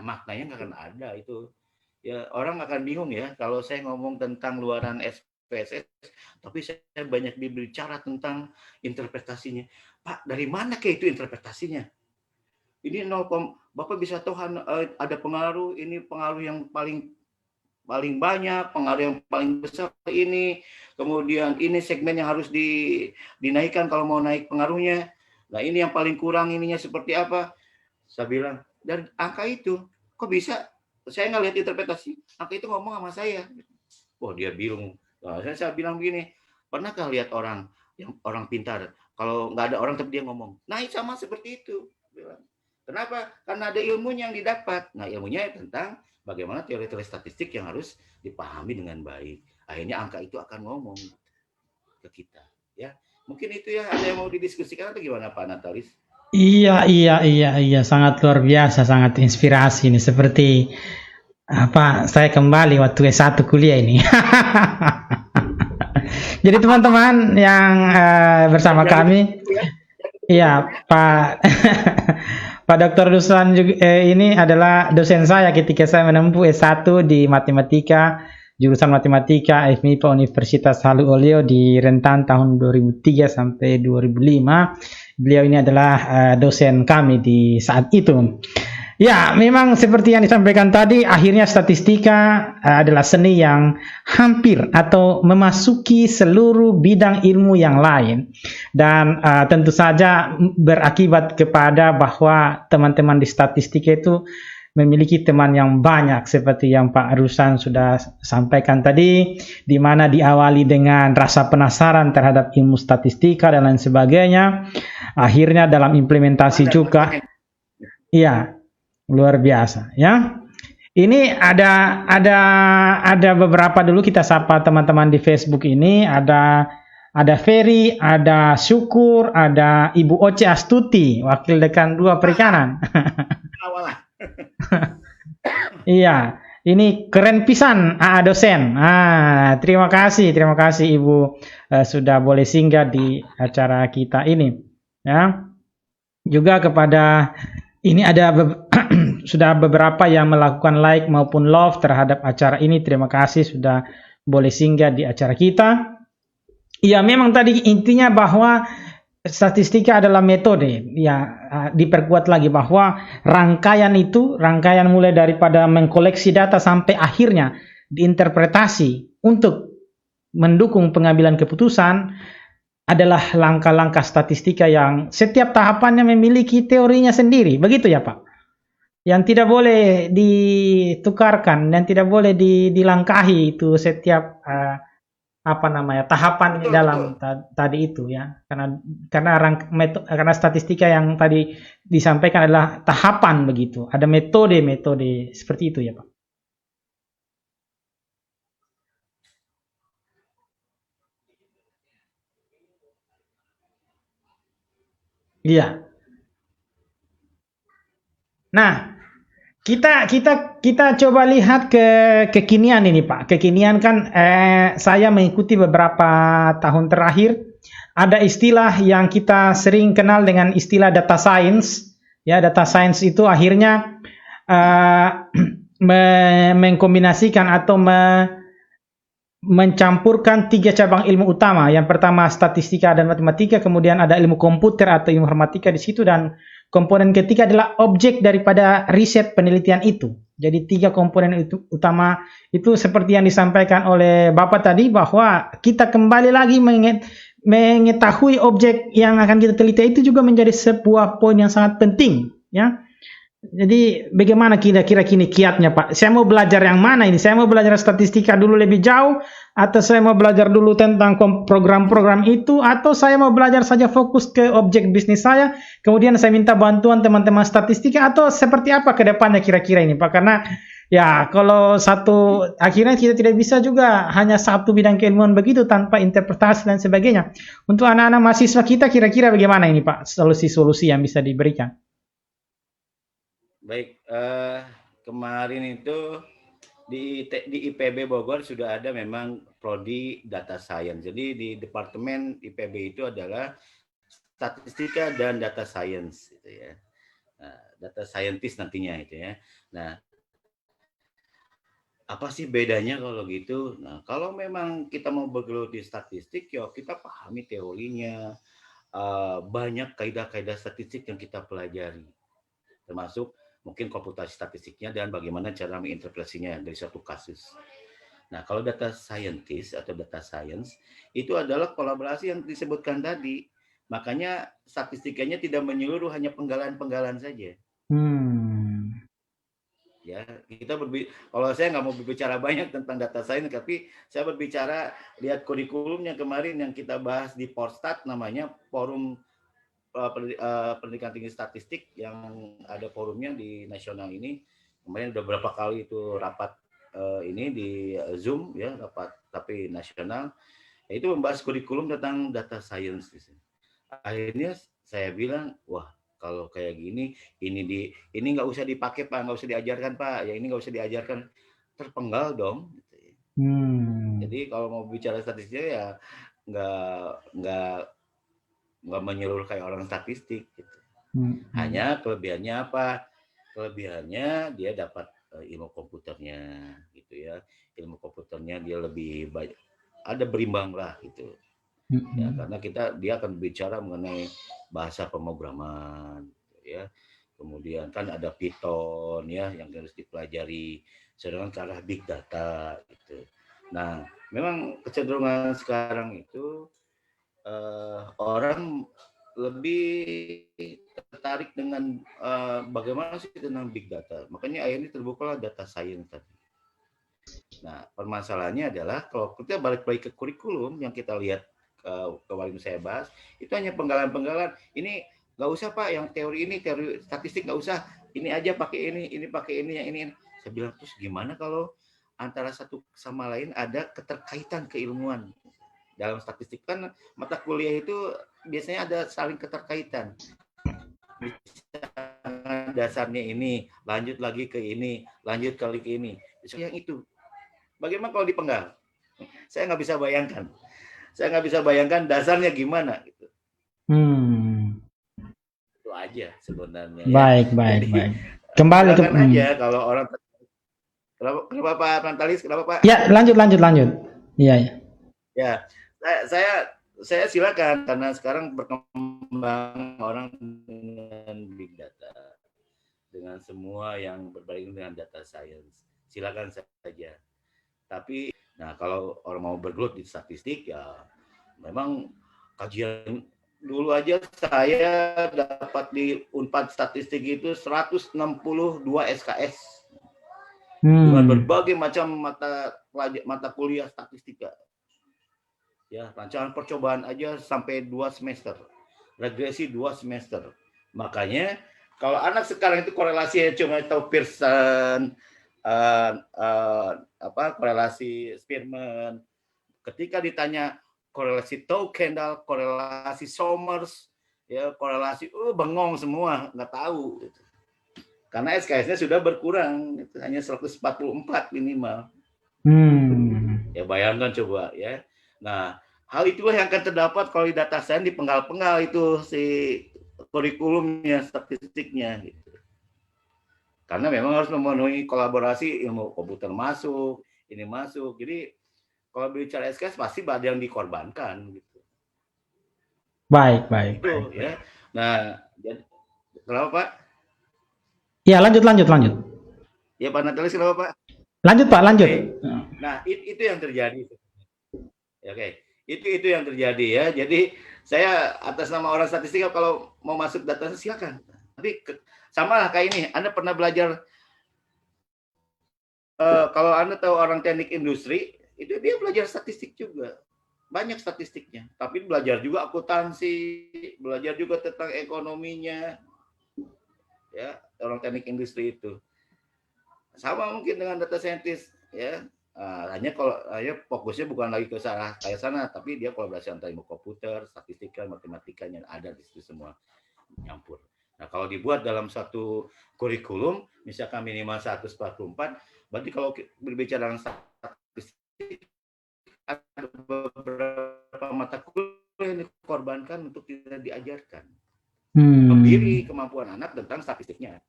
maknanya nggak akan ada itu. Ya, orang akan bingung ya kalau saya ngomong tentang luaran SPSS, tapi saya banyak berbicara tentang interpretasinya. Pak, dari mana ke itu interpretasinya? Ini 0, Bapak bisa Tuhan ada pengaruh, ini pengaruh yang paling banyak, pengaruh yang paling besar ini, kemudian ini segmen yang harus dinaikkan kalau mau naik pengaruhnya. Nah, ini yang paling kurang ininya seperti apa? Saya bilang, dari angka itu, kok bisa? Saya nggak lihat interpretasi, angka itu ngomong sama saya. Wah, dia bingung. Nah, saya bilang begini, pernahkah lihat orang pintar, kalau nggak ada orang tapi dia ngomong? Nah, sama seperti itu. Kenapa? Karena ada ilmunya yang didapat. Nah, ilmunya tentang bagaimana teori-teori statistik yang harus dipahami dengan baik. Akhirnya angka itu akan ngomong ke kita. Ya, mungkin itu ya. Ada yang mau didiskusikan atau gimana, Pak Natalis? Iya, sangat luar biasa, sangat inspirasi ini. Seperti apa? Saya kembali waktu S1 kuliah ini. Jadi teman-teman yang bersama kami, iya Pak Pak Dr. Ruslan juga, ini adalah dosen saya ketika saya menempuh S1 di matematika, jurusan matematika FMIPA Universitas Halu Oleo di rentan tahun 2003 sampai 2005. Beliau ini adalah dosen kami di saat itu. Ya, memang seperti yang disampaikan tadi, akhirnya statistika adalah seni yang hampir atau memasuki seluruh bidang ilmu yang lain. Dan tentu saja berakibat kepada bahwa teman-teman di statistika itu memiliki teman yang banyak, seperti yang Pak Ruslan sudah sampaikan tadi, di mana diawali dengan rasa penasaran terhadap ilmu statistika dan lain sebagainya. Akhirnya dalam implementasi juga, iya, luar biasa ya. Ini ada beberapa, dulu kita sapa teman-teman di Facebook ini. Ada ada Ferry, ada Syukur, ada Ibu Oce Astuti, Wakil Dekan 2 Perikanan. Awal. Iya, ini keren pisan, dosen. Terima kasih Ibu sudah boleh singgah di acara kita ini. Ya, juga kepada ini ada sudah beberapa yang melakukan like maupun love terhadap acara ini. Terima kasih sudah boleh singgah di acara kita. Ya, memang tadi intinya bahwa statistika adalah metode. Ya, diperkuat lagi bahwa rangkaian mulai daripada mengkoleksi data sampai akhirnya diinterpretasi untuk mendukung pengambilan keputusan adalah langkah-langkah statistika yang setiap tahapannya memiliki teorinya sendiri. Begitu ya, Pak? Yang tidak boleh ditukarkan dan tidak boleh dilangkahi itu setiap tahapan Betul, dalam betul. tadi itu ya, karena statistika yang tadi disampaikan adalah tahapan, begitu, ada metode seperti itu ya Pak. Iya. Nah, kita coba lihat ke kekinian ini Pak. Kekinian kan saya mengikuti beberapa tahun terakhir ada istilah yang kita sering kenal dengan istilah data science. Ya, data science itu akhirnya mengkombinasikan atau mencampurkan 3 cabang ilmu utama. Yang pertama statistika dan matematika, kemudian ada ilmu komputer atau informatika di situ, dan komponen ketiga adalah objek daripada riset penelitian itu. Jadi 3 komponen itu utama itu seperti yang disampaikan oleh Bapak tadi, bahwa kita kembali lagi mengetahui objek yang akan kita teliti itu juga menjadi sebuah poin yang sangat penting, ya. Jadi bagaimana kira-kira kini kiatnya Pak? Saya mau belajar yang mana ini? Saya mau belajar statistika dulu lebih jauh, atau saya mau belajar dulu tentang program-program itu, atau saya mau belajar saja fokus ke objek bisnis saya, kemudian saya minta bantuan teman-teman statistika, atau seperti apa ke depannya kira-kira ini Pak? Karena ya kalau satu, akhirnya kita tidak bisa juga hanya satu bidang keilmuan begitu tanpa interpretasi dan sebagainya. Untuk anak-anak mahasiswa kita kira-kira bagaimana ini Pak? Solusi-solusi yang bisa diberikan. Baik, kemarin itu di IPB Bogor sudah ada memang prodi data science. Jadi di departemen IPB itu adalah statistika dan data science, gitu ya. Nah, data scientist nantinya itu ya. Nah, apa sih bedanya kalau gitu? Nah, kalau memang kita mau bergelut di statistik, ya kita pahami teorinya, banyak kaidah-kaidah statistik yang kita pelajari, termasuk mungkin komputasi statistiknya dan bagaimana cara menginterpretasinya dari suatu kasus. Nah, kalau data scientist atau data science itu adalah kolaborasi yang disebutkan tadi. Makanya statistikanya tidak menyeluruh hanya penggalan-penggalan saja. Ya, kalau saya nggak mau berbicara banyak tentang data science, tapi saya berbicara lihat kurikulumnya kemarin yang kita bahas di Porstat, namanya Forum Pendidikan Tinggi Statistik, yang ada forumnya di nasional ini. Kemarin udah berapa kali itu rapat ini di Zoom ya, rapat tapi nasional. Itu membahas kurikulum tentang data science. Akhirnya saya bilang, wah kalau kayak gini, ini nggak usah dipakai Pak, nggak usah diajarkan Pak, ya ini nggak usah diajarkan, terpenggal dong. Jadi kalau mau bicara statistik ya nggak menyeluruh kayak orang statistik gitu. Hanya kelebihannya apa? Kelebihannya dia dapat ilmu komputernya gitu ya. Ilmu komputernya dia lebih banyak, ada berimbang lah gitu. Ya, karena dia akan bicara mengenai bahasa pemrograman ya. Kemudian kan ada Python ya yang harus dipelajari, sedangkan ke arah big data gitu. Nah, memang kecenderungan sekarang itu orang lebih tertarik dengan bagaimana sih tentang big data. Makanya akhirnya terbukalah data science tadi. Nah, permasalahannya adalah kalau kita balik ke kurikulum yang kita lihat kemarin saya bahas, itu hanya penggalan-penggalan. Ini nggak usah Pak, yang teori statistik nggak usah. Ini aja pakai ini pakai ini, yang ini. Saya bilang, terus gimana kalau antara satu sama lain ada keterkaitan keilmuan dalam statistik kan mata kuliah itu biasanya ada saling keterkaitan. Dasarnya ini, lanjut lagi ke ini, lanjut kali ke ini. Yang itu. Bagaimana kalau dipenggal? Saya nggak bisa bayangkan. Saya nggak bisa bayangkan dasarnya gimana. Gitu. Itu aja sebenarnya. Baik, ya. baik, Jadi, baik. Kembali ke aja kalau orang. Kenapa Pak Pantalis? Kenapa Pak? Ya, lanjut. Iya, ya. Ya, saya silakan karena sekarang berkembang orang dengan big data, dengan semua yang berbanding dengan data science. Silakan saja. Tapi, nah kalau orang mau bergelut di statistik ya, memang kajian dulu aja saya dapat di Unpad statistik itu 162 SKS. Dengan berbagai macam mata kuliah statistika. Ya, rancangan percobaan aja sampai 2 semester. Regresi 2 semester. Makanya kalau anak sekarang itu korelasinya cuma tahu Pearson, korelasi Spearman. Ketika ditanya korelasi Kendall, korelasi Somers, ya korelasi bengong semua, nggak tahu. Gitu. Karena SKS-nya sudah berkurang, itu hanya 144 minimal. Ya bayangkan coba ya. Nah, hal itulah yang akan terdapat kalau di data science dipenggal-penggal itu si kurikulumnya, statistiknya gitu. Karena memang harus memenuhi kolaborasi ilmu komputer masuk, ini masuk. Jadi kalau bicara SKS pasti ada yang dikorbankan gitu. Baik. Itu ya. Nah, jadi, kenapa Pak? Ya, lanjut. Ya Pak Natalis, kenapa Pak? Lanjut Pak, lanjut. Nah, itu yang terjadi. Oke, itu yang terjadi ya. Jadi saya atas nama orang statistik kalau mau masuk data silakan. Tapi sama lah kayak ini. Anda pernah belajar kalau Anda tahu orang teknik industri itu dia belajar statistik juga. Banyak statistiknya. Tapi belajar juga akuntansi, belajar juga tentang ekonominya. Ya, orang teknik industri itu. Sama mungkin dengan data scientist ya. Hanya fokusnya bukan lagi ke sana, tapi dia kolaborasi antara ilmu komputer, statistika, matematikanya ada di situ semua nyampur. Nah, kalau dibuat dalam satu kurikulum, misalkan minimal 144, berarti kalau berbicara tentang statistik, ada beberapa mata kuliah yang dikorbankan untuk tidak diajarkan. Membiri kemampuan anak tentang statistiknya.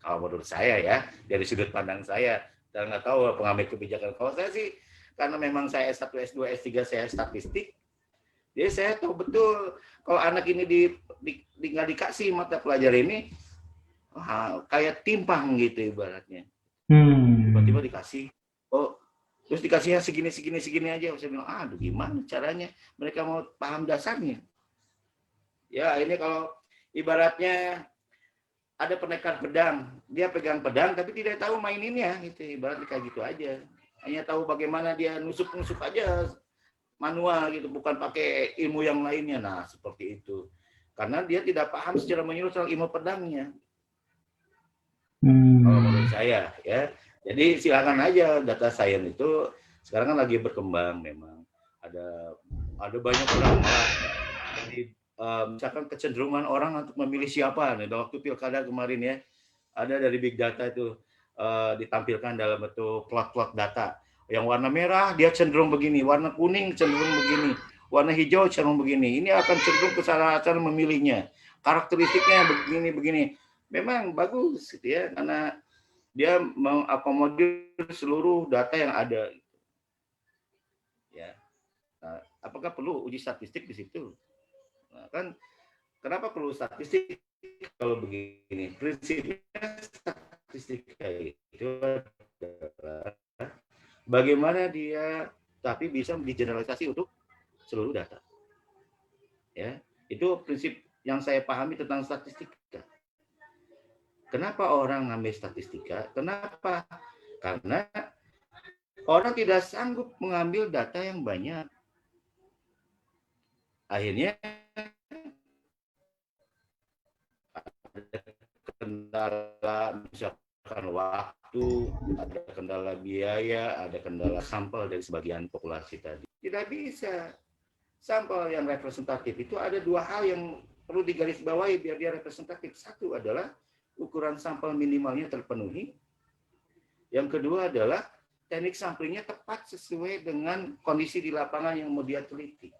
Kalau menurut saya ya, dari sudut pandang saya, dan nggak tahu pengambil kebijakan. Kalau saya sih, karena memang saya S1, S2, S3 saya statistik, jadi saya tahu betul kalau anak ini nggak dikasih mata pelajaran ini, kayak timpang gitu ibaratnya. Tiba-tiba dikasih, terus dikasihnya segini aja. Saya bilang, aduh gimana caranya mereka mau paham dasarnya? Ya ini kalau ibaratnya ada pendekar pedang, dia pegang pedang tapi tidak tahu maininnya, gitu. Ibaratnya kayak gitu aja. Hanya tahu bagaimana dia nusuk-nusuk aja manual gitu, bukan pakai ilmu yang lainnya. Nah, seperti itu. Karena dia tidak paham secara menyeluruh soal ilmu pedangnya. Kalau menurut saya, ya. Jadi silakan aja data science itu sekarang kan lagi berkembang memang. Ada banyak orang jadi misalkan kecenderungan orang untuk memilih siapa nih waktu pilkada kemarin ya, ada dari big data itu ditampilkan dalam bentuk plot data. Yang warna merah dia cenderung begini, warna kuning cenderung begini, warna hijau cenderung begini. Ini akan cenderung ke cara memilihnya. Karakteristiknya begini. Memang bagus gitu ya, karena dia mengakomodir seluruh data yang ada. Ya. Nah, apakah perlu uji statistik di situ? Nah, kan kenapa perlu statistik kalau begini? Prinsipnya statistik itu adalah bagaimana dia tapi bisa digeneralisasi untuk seluruh data. Ya, itu prinsip yang saya pahami tentang statistika. Kenapa orang ngambil statistika? Kenapa? Karena orang tidak sanggup mengambil data yang banyak. Akhirnya ada kendala misalkan waktu, ada kendala biaya, ada kendala sampel dari sebagian populasi tadi. Tidak bisa. Sampel yang representatif itu ada dua hal yang perlu digarisbawahi biar dia representatif. Satu adalah ukuran sampel minimalnya terpenuhi. Yang kedua adalah teknik samplingnya tepat sesuai dengan kondisi di lapangan yang mau dia teliti.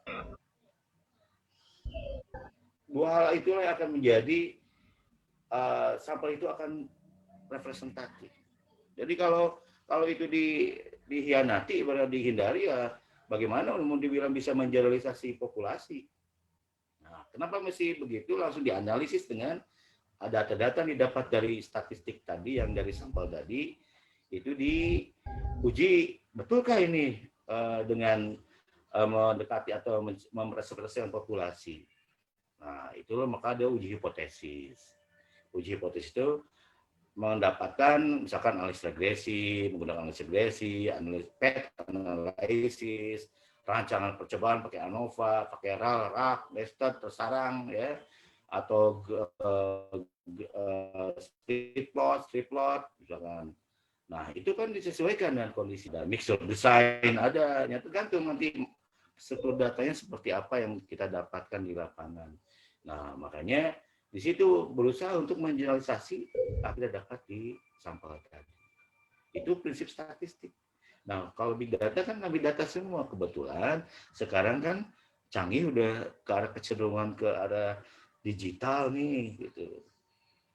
Dua hal itulah yang akan menjadi sampel itu akan representatif. Jadi kalau itu dihianati, berarti dihindari, ya bagaimana mau dibilang bisa mengeneralisasi populasi? Nah, kenapa mesti begitu? Langsung dianalisis dengan data-data yang didapat dari statistik tadi, yang dari sampel tadi, itu diuji, betulkah ini dengan mendekati atau merepresentasikan populasi. Nah, itulah maka ada uji hipotesis. Uji hipotesis itu mendapatkan misalkan analisis regresi, menggunakan analisis regresi, analisis PET, analisis, rancangan percobaan pakai ANOVA, pakai RAL, RAK, nested, tersarang, ya, atau split plot, misalkan. Nah, itu kan disesuaikan dengan kondisi dan mixture design ada, tergantung nanti struktur datanya seperti apa yang kita dapatkan di lapangan. Nah, makanya di situ berusaha untuk mengeneralisasi apa yang dapat di sampel tadi. Itu prinsip statistik. Nah, kalau big data kan big data semua. Kebetulan sekarang kan canggih udah ke arah kecenderungan ke arah digital nih, gitu.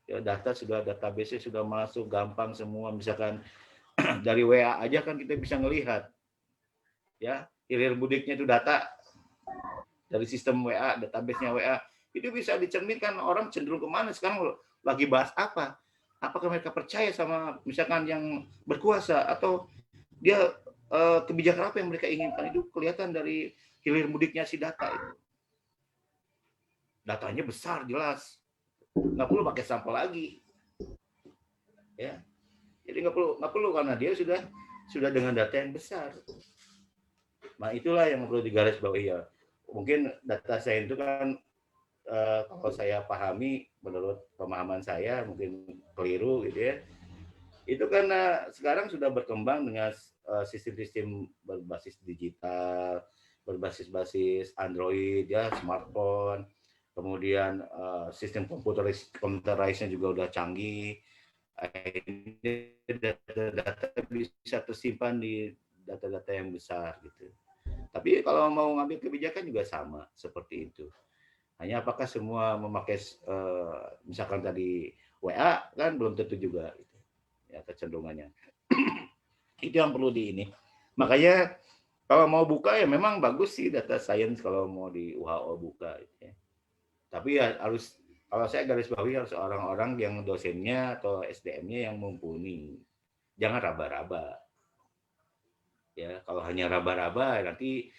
Ya, data sudah, database sudah masuk gampang semua. Misalkan dari WA aja kan kita bisa ngelihat, ya, hilir mudiknya itu data dari sistem WA, database-nya WA. Itu bisa dicerminkan orang cenderung kemana sekarang, lagi bahas apa. Apakah mereka percaya sama misalkan yang berkuasa, atau dia kebijakan apa yang mereka inginkan. Itu kelihatan dari hilir mudiknya si data itu. Datanya besar, jelas. Nggak perlu pakai sampel lagi. Ya. Jadi nggak perlu karena dia sudah dengan data yang besar. Nah, itulah yang perlu digarisbawahi, ya. Mungkin data saya itu kan kalau saya pahami, menurut pemahaman saya mungkin keliru, gitu ya. Itu karena sekarang sudah berkembang dengan sistem-sistem berbasis digital, berbasis Android, ya, smartphone, kemudian sistem komputerized-nya juga udah canggih. Data-data bisa tersimpan di data-data yang besar, gitu. Tapi kalau mau ngambil kebijakan juga sama seperti itu. Hanya apakah semua memakai misalkan tadi WA, kan belum tentu juga, gitu. Ya, kecenderungannya. Itu yang perlu ini. Makanya kalau mau buka ya memang bagus sih data science kalau mau di WHO buka, gitu ya. Tapi ya harus, kalau saya garis bawahi, harus orang-orang yang dosennya atau SDM-nya yang mumpuni. Jangan raba-raba. Ya, kalau hanya raba-raba nanti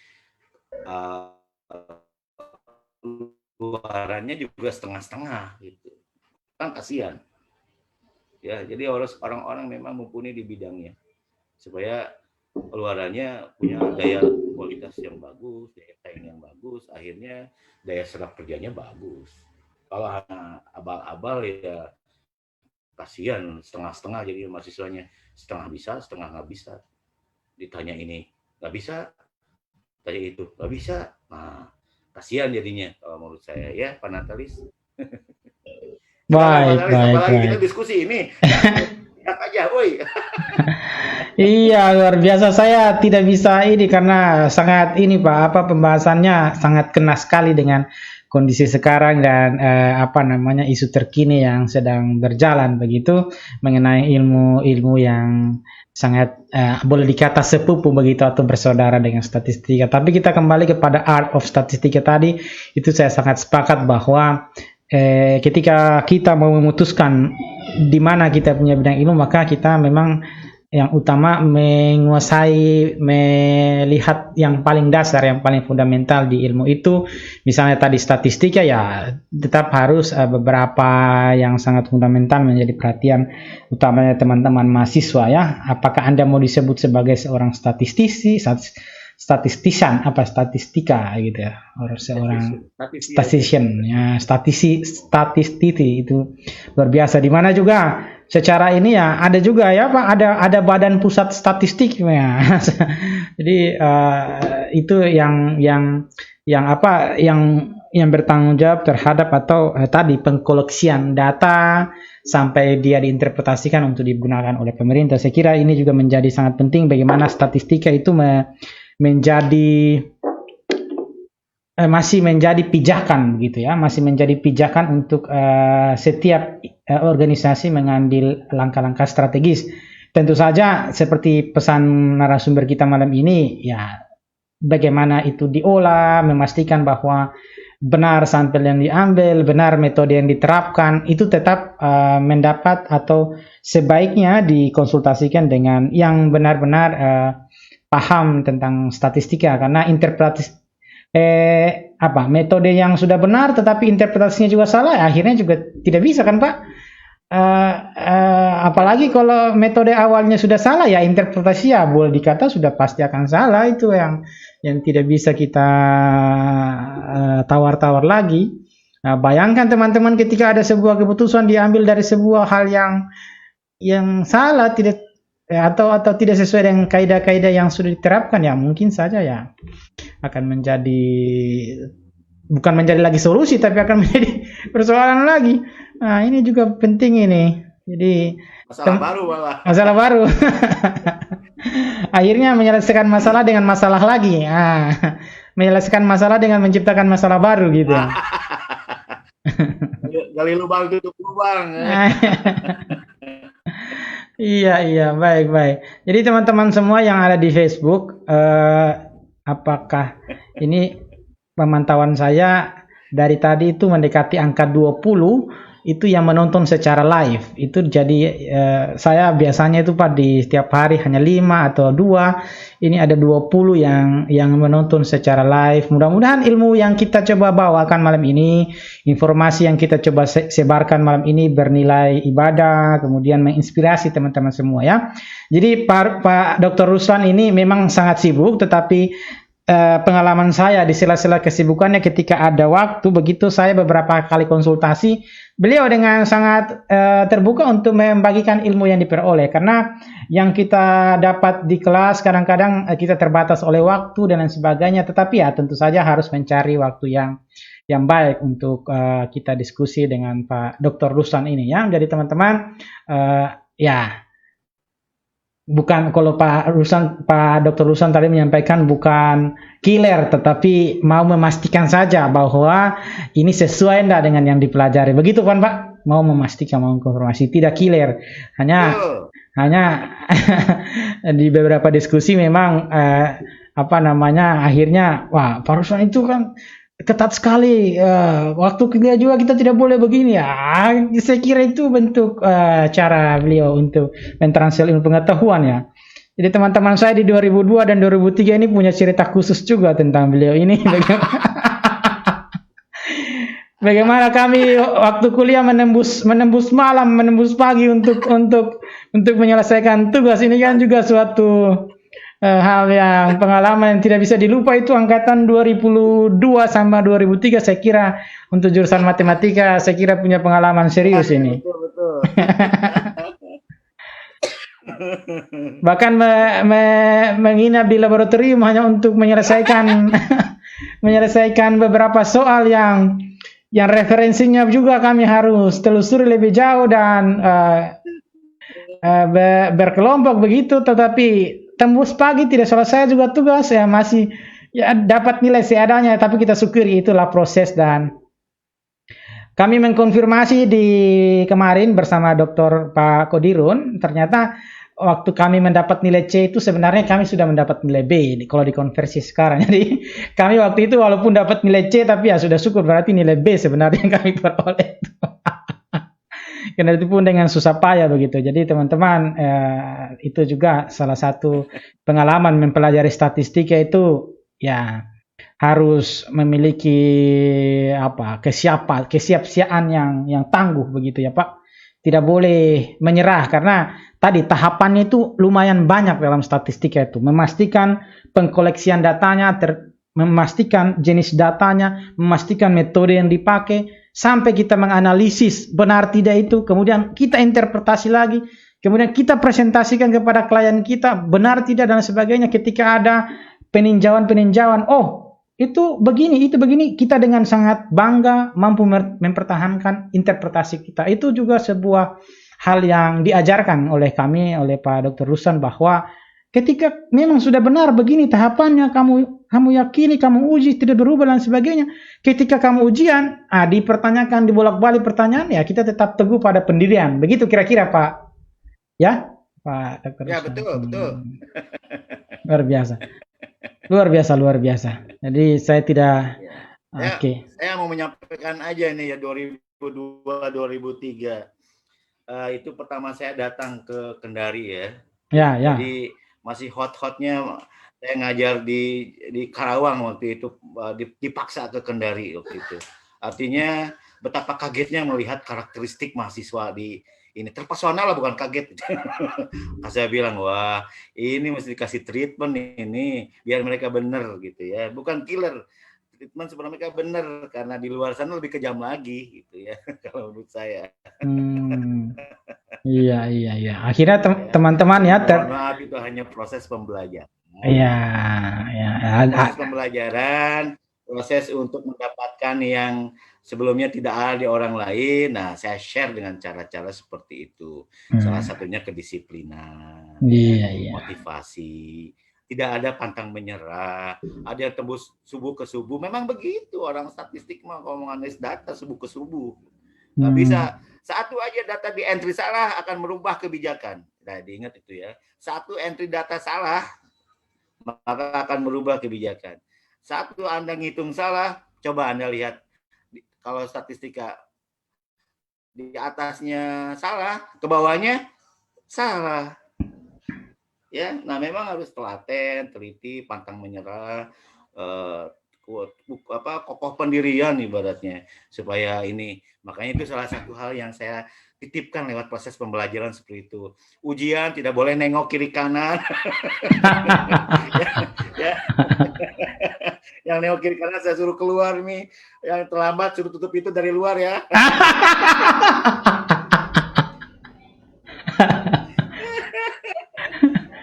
luarannya juga setengah-setengah, gitu. Kan kasihan. Ya, jadi harus orang-orang memang mumpuni di bidangnya supaya luarannya punya daya kualitas yang bagus, daya saing yang bagus, akhirnya daya serap kerjanya bagus. Kalau hanya abal-abal ya kasihan, setengah-setengah, jadi mahasiswanya setengah bisa, setengah nggak bisa. Ditanya ini nggak bisa, tanya itu nggak bisa. Nah, kasihan jadinya kalau menurut saya, ya, Pak Natalis. Baik. Kita diskusi ini. Lihat aja, woi. Iya, luar biasa. Saya tidak bisa ini karena sangat ini, Pak, pembahasannya sangat kena sekali dengan kondisi sekarang dan isu terkini yang sedang berjalan begitu mengenai ilmu yang sangat boleh dikata sepupu begitu atau bersaudara dengan statistika. Tapi kita kembali kepada art of statistika tadi, itu saya sangat sepakat bahwa ketika kita mau memutuskan di mana kita punya bidang ilmu, maka kita memang yang utama menguasai, melihat yang paling dasar, yang paling fundamental di ilmu itu. Misalnya tadi statistika, ya tetap harus beberapa yang sangat fundamental menjadi perhatian utamanya teman-teman mahasiswa, ya. Apakah Anda mau disebut sebagai seorang statistician, statistika gitu ya, orang seorang statistician, ya, statistiti itu luar biasa. Di mana juga secara ini ya ada juga, ya Pak, ada badan pusat statistik, ya. Jadi itu yang bertanggung jawab terhadap atau tadi pengkoleksian data sampai dia diinterpretasikan untuk digunakan oleh pemerintah. Saya kira ini juga menjadi sangat penting bagaimana statistika itu masih menjadi pijakan gitu ya, masih menjadi pijakan untuk setiap organisasi mengambil langkah-langkah strategis. Tentu saja seperti pesan narasumber kita malam ini, ya bagaimana itu diolah, memastikan bahwa benar sampel yang diambil, benar metode yang diterapkan, itu tetap mendapat atau sebaiknya dikonsultasikan dengan yang benar-benar paham tentang statistika, karena metode yang sudah benar tetapi interpretasinya juga salah, akhirnya juga tidak bisa kan Pak? Apalagi kalau metode awalnya sudah salah, ya interpretasi ya boleh dikata sudah pasti akan salah. Itu yang tidak bisa kita tawar-tawar lagi. Nah, bayangkan teman-teman ketika ada sebuah keputusan diambil dari sebuah hal yang salah, tidak atau tidak sesuai dengan kaidah-kaidah yang sudah diterapkan, ya mungkin saja ya akan bukan menjadi lagi solusi, tapi akan menjadi persoalan lagi. Nah, ini juga penting ini. Jadi masalah baru. Akhirnya menyelesaikan masalah dengan masalah lagi. Menyelesaikan masalah dengan menciptakan masalah baru gitu. Gali lubang tutup lubang. Iya, baik. Jadi teman-teman semua yang ada di Facebook, apakah ini pemantauan saya dari tadi itu mendekati angka 20 itu yang menonton secara live. Itu jadi saya biasanya itu Pak di setiap hari hanya 5 atau 2. Ini ada 20 yang menonton secara live. Mudah-mudahan ilmu yang kita coba bawakan malam ini, informasi yang kita coba sebarkan malam ini bernilai ibadah, kemudian menginspirasi teman-teman semua ya. Jadi Pak Dr. Ruslan ini memang sangat sibuk, tetapi pengalaman saya di sela-sela kesibukannya ketika ada waktu, begitu saya beberapa kali konsultasi, beliau dengan sangat terbuka untuk membagikan ilmu yang diperoleh, karena yang kita dapat di kelas kadang-kadang kita terbatas oleh waktu dan lain sebagainya, tetapi ya tentu saja harus mencari waktu yang baik untuk kita diskusi dengan Pak Dr. Ruslan ini ya. Jadi teman-teman bukan, kalau Pak Dr. Ruslan tadi menyampaikan bukan killer, tetapi mau memastikan saja bahwa ini sesuai enggak dengan yang dipelajari. Begitu kan Pak? Mau memastikan, mau konfirmasi, tidak killer. Hanya di beberapa diskusi memang akhirnya wah Pak Ruslan itu kan ketat sekali, waktu kuliah juga kita tidak boleh begini ya. Saya kira itu bentuk cara beliau untuk mentransfer ilmu pengetahuan ya. Jadi teman-teman saya di 2002 dan 2003 ini punya cerita khusus juga tentang beliau ini. Bagaimana kami waktu kuliah menembus malam, menembus pagi untuk menyelesaikan tugas. Ini kan juga suatu hal yang pengalaman yang tidak bisa dilupa. Itu angkatan 2002 sama 2003 saya kira untuk jurusan matematika saya kira punya pengalaman serius ini. Betul. Bahkan menginap di laboratorium hanya untuk menyelesaikan beberapa soal yang referensinya juga kami harus telusuri lebih jauh dan berkelompok begitu, tetapi tembus pagi tidak selesai juga tugas ya, masih ya dapat nilai seadanya, tapi kita syukuri itulah proses. Dan kami mengkonfirmasi di kemarin bersama Dr. Pak Kodirun, ternyata waktu kami mendapat nilai C itu sebenarnya kami sudah mendapat nilai B kalau dikonversi sekarang. Jadi kami waktu itu walaupun dapat nilai C tapi ya sudah syukur, berarti nilai B sebenarnya yang kami peroleh. Karena itu pun dengan susah payah begitu. Jadi teman-teman, itu juga salah satu pengalaman mempelajari statistika itu ya harus memiliki kesiapsiaan yang tangguh begitu ya Pak. Tidak boleh menyerah, karena tadi tahapannya itu lumayan banyak dalam statistika itu. Memastikan pengkoleksian datanya, memastikan jenis datanya, memastikan metode yang dipakai, sampai kita menganalisis benar tidak itu, kemudian kita interpretasi lagi, kemudian kita presentasikan kepada klien kita benar tidak dan sebagainya. Ketika ada peninjauan-peninjauan, oh itu begini, kita dengan sangat bangga mampu mempertahankan interpretasi kita. Itu juga sebuah hal yang diajarkan oleh kami, oleh Pak Dr. Ruslan, bahwa ketika memang sudah benar begini tahapannya, kamu yakini, kamu uji, tidak berubah dan sebagainya. Ketika kamu ujian, dipertanyakan, dibolak-balik pertanyaan, ya kita tetap teguh pada pendirian. Begitu kira-kira Pak, ya Pak Dr. Ya, Ruslan. betul, betul. Luar biasa. Luar biasa. Jadi saya tidak Ya. oke. Saya mau menyampaikan aja nih ya 2002 2003. Itu pertama saya datang ke Kendari ya. Ya. Jadi masih hot-hotnya saya ngajar di Karawang waktu itu, dipaksa ke Kendari waktu itu. Artinya betapa kagetnya melihat karakteristik mahasiswa di ini, terpesona lah, bukan kaget. Saya bilang, wah ini mesti dikasih treatment ini biar mereka bener gitu ya, bukan killer, treatment supaya mereka bener, karena di luar sana lebih kejam lagi gitu ya. Kalau menurut saya. Iya. Akhirnya teman-teman ya. Mohon maaf, itu hanya proses pembelajaran. Iya. Proses pembelajaran, proses untuk mendapatkan yang sebelumnya tidak ada di orang lain. Nah, saya share dengan cara-cara seperti itu. Salah satunya kedisiplinan, motivasi. Tidak ada pantang menyerah. Ada yang tembus subuh ke subuh. Memang begitu orang statistik mah, kalau menganalisis data subuh ke subuh. Nggak bisa. Satu aja data di entry salah akan merubah kebijakan. Nah, diingat itu ya. Satu entry data salah, maka akan merubah kebijakan. Satu Anda ngitung salah, coba Anda lihat. Kalau statistika di atasnya salah, ke bawahnya salah. Ya, nah memang harus telaten, teliti, pantang menyerah, kokoh pendirian ibaratnya, supaya ini. Makanya itu salah satu hal yang saya titipkan lewat proses pembelajaran seperti itu. Ujian tidak boleh nengok kiri kanan. ya. Yang nengok kiri kanan saya suruh keluar nih, yang terlambat suruh tutup itu dari luar ya.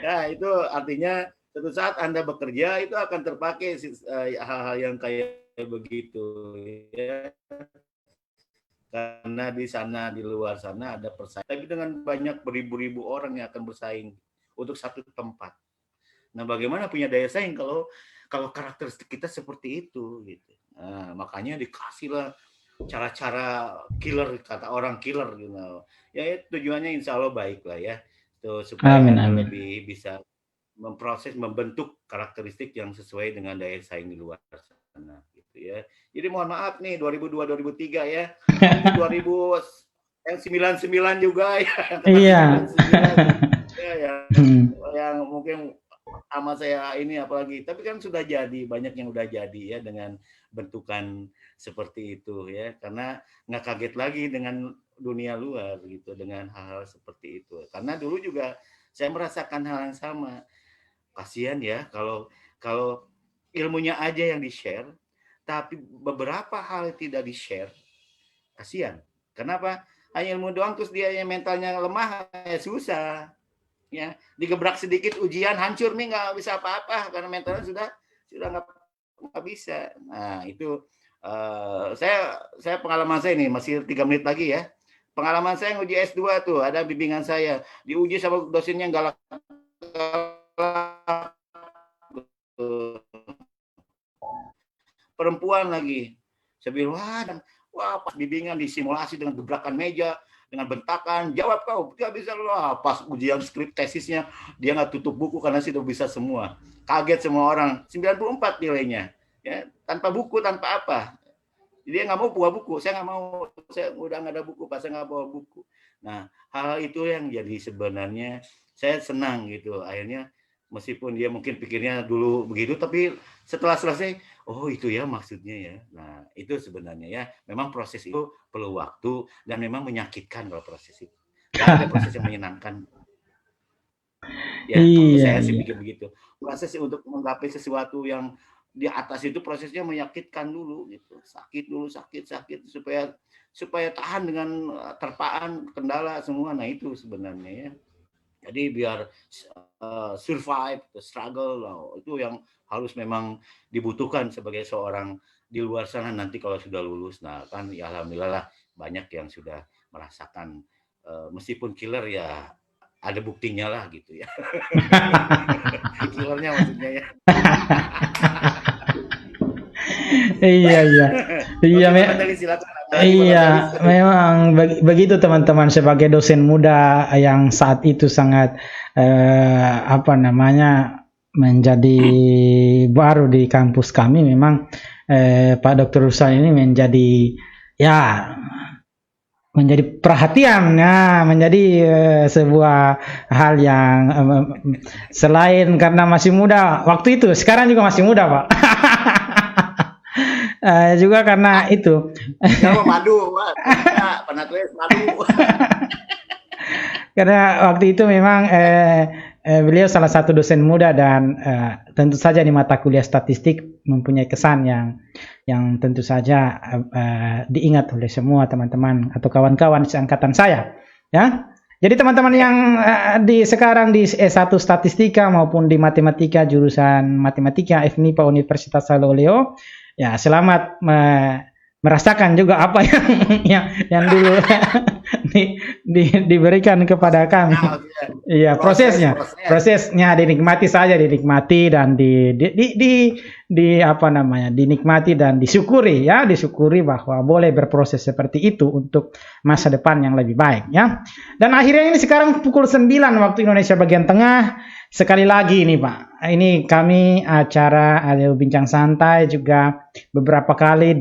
Nah, itu artinya suatu saat Anda bekerja itu akan terpakai hal-hal yang kayak begitu ya. Karena di sana, di luar sana ada persaingan. Tapi dengan banyak beribu-ribu orang yang akan bersaing untuk satu tempat. Nah, bagaimana punya daya saing kalau karakteristik kita seperti itu gitu. Nah, makanya dikasihlah cara-cara killer, kata orang killer gitu. Ya tujuannya insya Allah baik lah ya. Tuh, supaya Anda lebih bisa memproses, membentuk karakteristik yang sesuai dengan daya saing di luar sana gitu ya. Jadi mohon maaf nih 2002 2003 ya. 2000 yang 99 juga ya. Iya. Ya, yang mungkin sama saya ini apalagi, tapi kan sudah jadi, banyak yang udah jadi ya dengan bentukan seperti itu ya, karena nggak kaget lagi dengan dunia luar gitu, dengan hal-hal seperti itu. Karena dulu juga saya merasakan hal yang sama. Kasihan ya kalau ilmunya aja yang di-share, tapi beberapa hal tidak di-share, kasihan. Kenapa? Hanya ilmu doang terus dia yang mentalnya lemah, ya susah. Ya, digebrak sedikit ujian hancur nih, nggak bisa apa-apa karena mentalnya sudah nggak bisa. Nah itu saya pengalaman saya nih, masih 3 menit lagi ya. Pengalaman saya nguji S2 tuh, ada bimbingan saya diuji sama dosennya galak perempuan lagi. Saya bilang, wah pas bimbingan disimulasi dengan gebrakan meja, dengan bentakan, jawab kau, nggak bisa loh. Pas ujian skrip tesisnya, dia nggak tutup buku karena sudah bisa semua. Kaget semua orang, 94 nilainya, ya tanpa buku, tanpa apa. Dia nggak mau bawa buku, saya nggak mau, saya udah nggak ada buku, pas saya nggak bawa buku. Nah, hal itu yang jadi sebenarnya saya senang gitu. Akhirnya meskipun dia mungkin pikirnya dulu begitu, tapi setelah selesai, oh itu ya maksudnya ya. Nah, itu sebenarnya ya, memang proses itu perlu waktu dan memang menyakitkan kalau proses itu. Gak ada proses yang menyenangkan. Ya, kalau saya sih pikir begitu. Proses untuk menggapai sesuatu yang di atas itu prosesnya menyakitkan dulu gitu. Sakit dulu, sakit supaya tahan dengan terpaan, kendala semua. Nah, itu sebenarnya ya. Jadi biar survive, the struggle, itu yang harus memang dibutuhkan sebagai seorang di luar sana nanti kalau sudah lulus. Nah kan ya alhamdulillah lah banyak yang sudah merasakan meskipun killer ya ada buktinya lah gitu ya. Killernya maksudnya ya. Iya. Iya, memang begitu teman-teman, sebagai dosen muda yang saat itu sangat menjadi baru di kampus kami, memang Pak Dr. Ruslan ini menjadi perhatian, menjadi sebuah hal yang selain karena masih muda waktu itu, sekarang juga masih muda, Pak. Juga karena itu. Madu, pernah tulis madu. Karena waktu itu memang beliau salah satu dosen muda dan tentu saja di mata kuliah statistik mempunyai kesan yang tentu saja diingat oleh semua teman-teman atau kawan-kawan seangkatan saya, ya. Jadi teman-teman yang sekarang di S1 Statistika maupun di Matematika jurusan Matematika FMIPA Universitas Saloleo, ya selamat merasakan juga apa yang dulu diberikan kepada kami. Iya, prosesnya dinikmati dan dinikmati dan disyukuri bahwa boleh berproses seperti itu untuk masa depan yang lebih baik, ya. Dan akhirnya ini sekarang pukul 9 waktu Indonesia bagian tengah. Sekali lagi ini Pak, ini kami acara Ayo Bincang Santai juga beberapa kali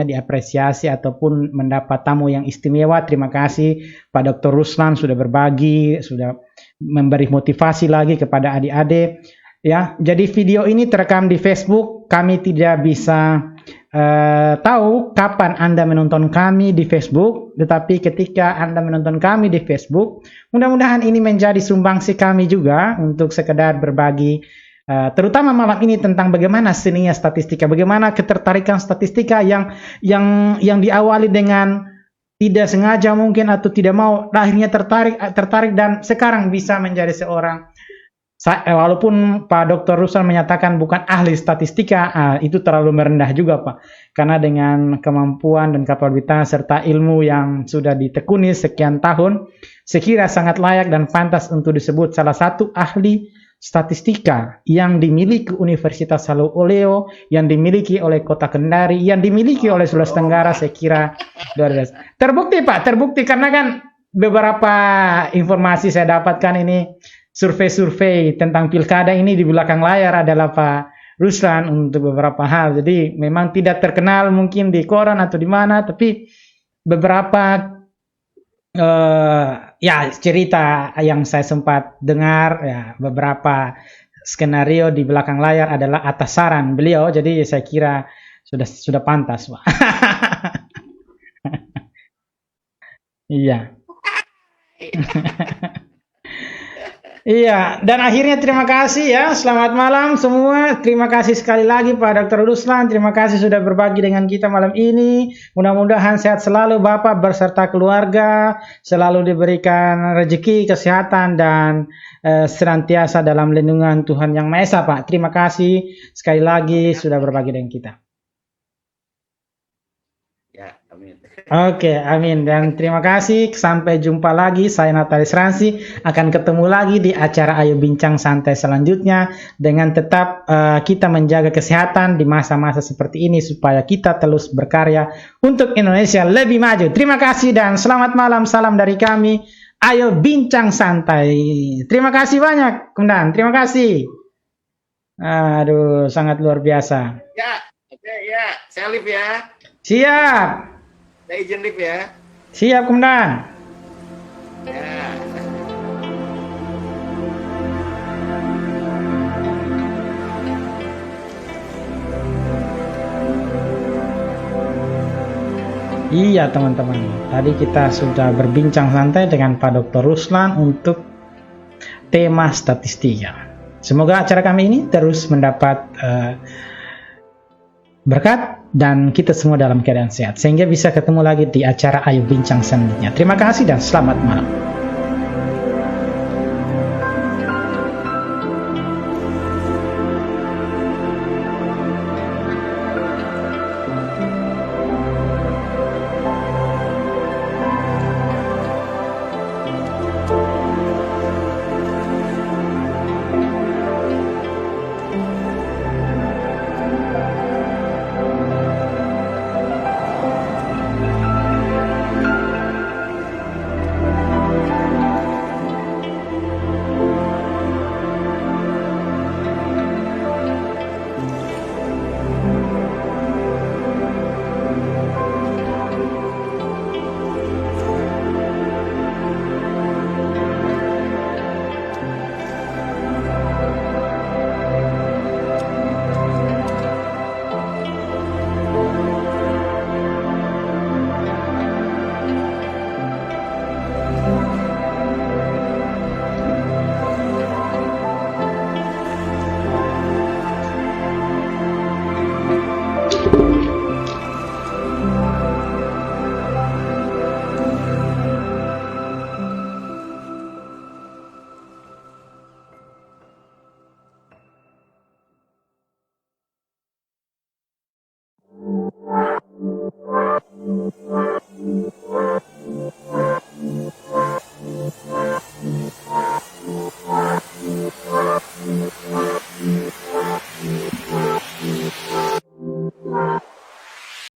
diapresiasi ataupun mendapat tamu yang istimewa. Terima kasih Pak Dr. Ruslan sudah berbagi, sudah memberi motivasi lagi kepada adik-adik. Ya, jadi video ini terekam di Facebook. Kami tidak bisa tahu kapan Anda menonton kami di Facebook, tetapi ketika Anda menonton kami di Facebook, mudah-mudahan ini menjadi sumbangsi kami juga untuk sekedar berbagi, terutama malam ini tentang bagaimana seninya statistika, bagaimana ketertarikan statistika yang diawali dengan tidak sengaja mungkin atau tidak mau, akhirnya tertarik dan sekarang bisa menjadi seorang. Walaupun Pak Dr. Ruslan menyatakan bukan ahli statistika, itu terlalu merendah juga Pak. Karena dengan kemampuan dan kapabilitas serta ilmu yang sudah ditekuni sekian tahun, sekira sangat layak dan pantas untuk disebut salah satu ahli statistika yang dimiliki Universitas Saloleo, yang dimiliki oleh Kota Kendari, yang dimiliki oleh Sulawesi Tenggara, sekira luar biasa. Terbukti Pak, terbukti karena kan beberapa informasi saya dapatkan ini. Survei-survei tentang pilkada ini di belakang layar adalah Pak Ruslan untuk beberapa hal. Jadi memang tidak terkenal mungkin di koran atau di mana, tapi beberapa cerita yang saya sempat dengar, ya beberapa skenario di belakang layar adalah atas saran beliau. Jadi saya kira sudah pantas, Pak. Iya. Iya, dan akhirnya terima kasih ya. Selamat malam semua. Terima kasih sekali lagi Pak Dr. Ruslan. Terima kasih sudah berbagi dengan kita malam ini. Mudah-mudahan sehat selalu Bapak berserta keluarga, selalu diberikan rezeki, kesehatan dan senantiasa dalam lindungan Tuhan Yang Maha Esa, Pak. Terima kasih sekali lagi sudah berbagi dengan kita. Ya, amin. Oke, amin. Dan terima kasih. Sampai jumpa lagi. Saya Natalis Ransi. Akan ketemu lagi di acara Ayo Bincang Santai selanjutnya. Dengan tetap kita menjaga kesehatan di masa-masa seperti ini. Supaya kita terus berkarya untuk Indonesia lebih maju. Terima kasih dan selamat malam. Salam dari kami. Ayo Bincang Santai. Terima kasih banyak, Komandan. Terima kasih. Aduh, sangat luar biasa. Ya, oke ya. Saya live ya. Siap. Saya izin live ya. Siap, Komandan. Ya. Iya, teman-teman. Tadi kita sudah berbincang santai dengan Pak Dr. Ruslan untuk tema statistika. Semoga acara kami ini terus mendapat berkat dan kita semua dalam keadaan sehat sehingga bisa ketemu lagi di acara Ayo Bincang selanjutnya. Terima kasih dan selamat malam.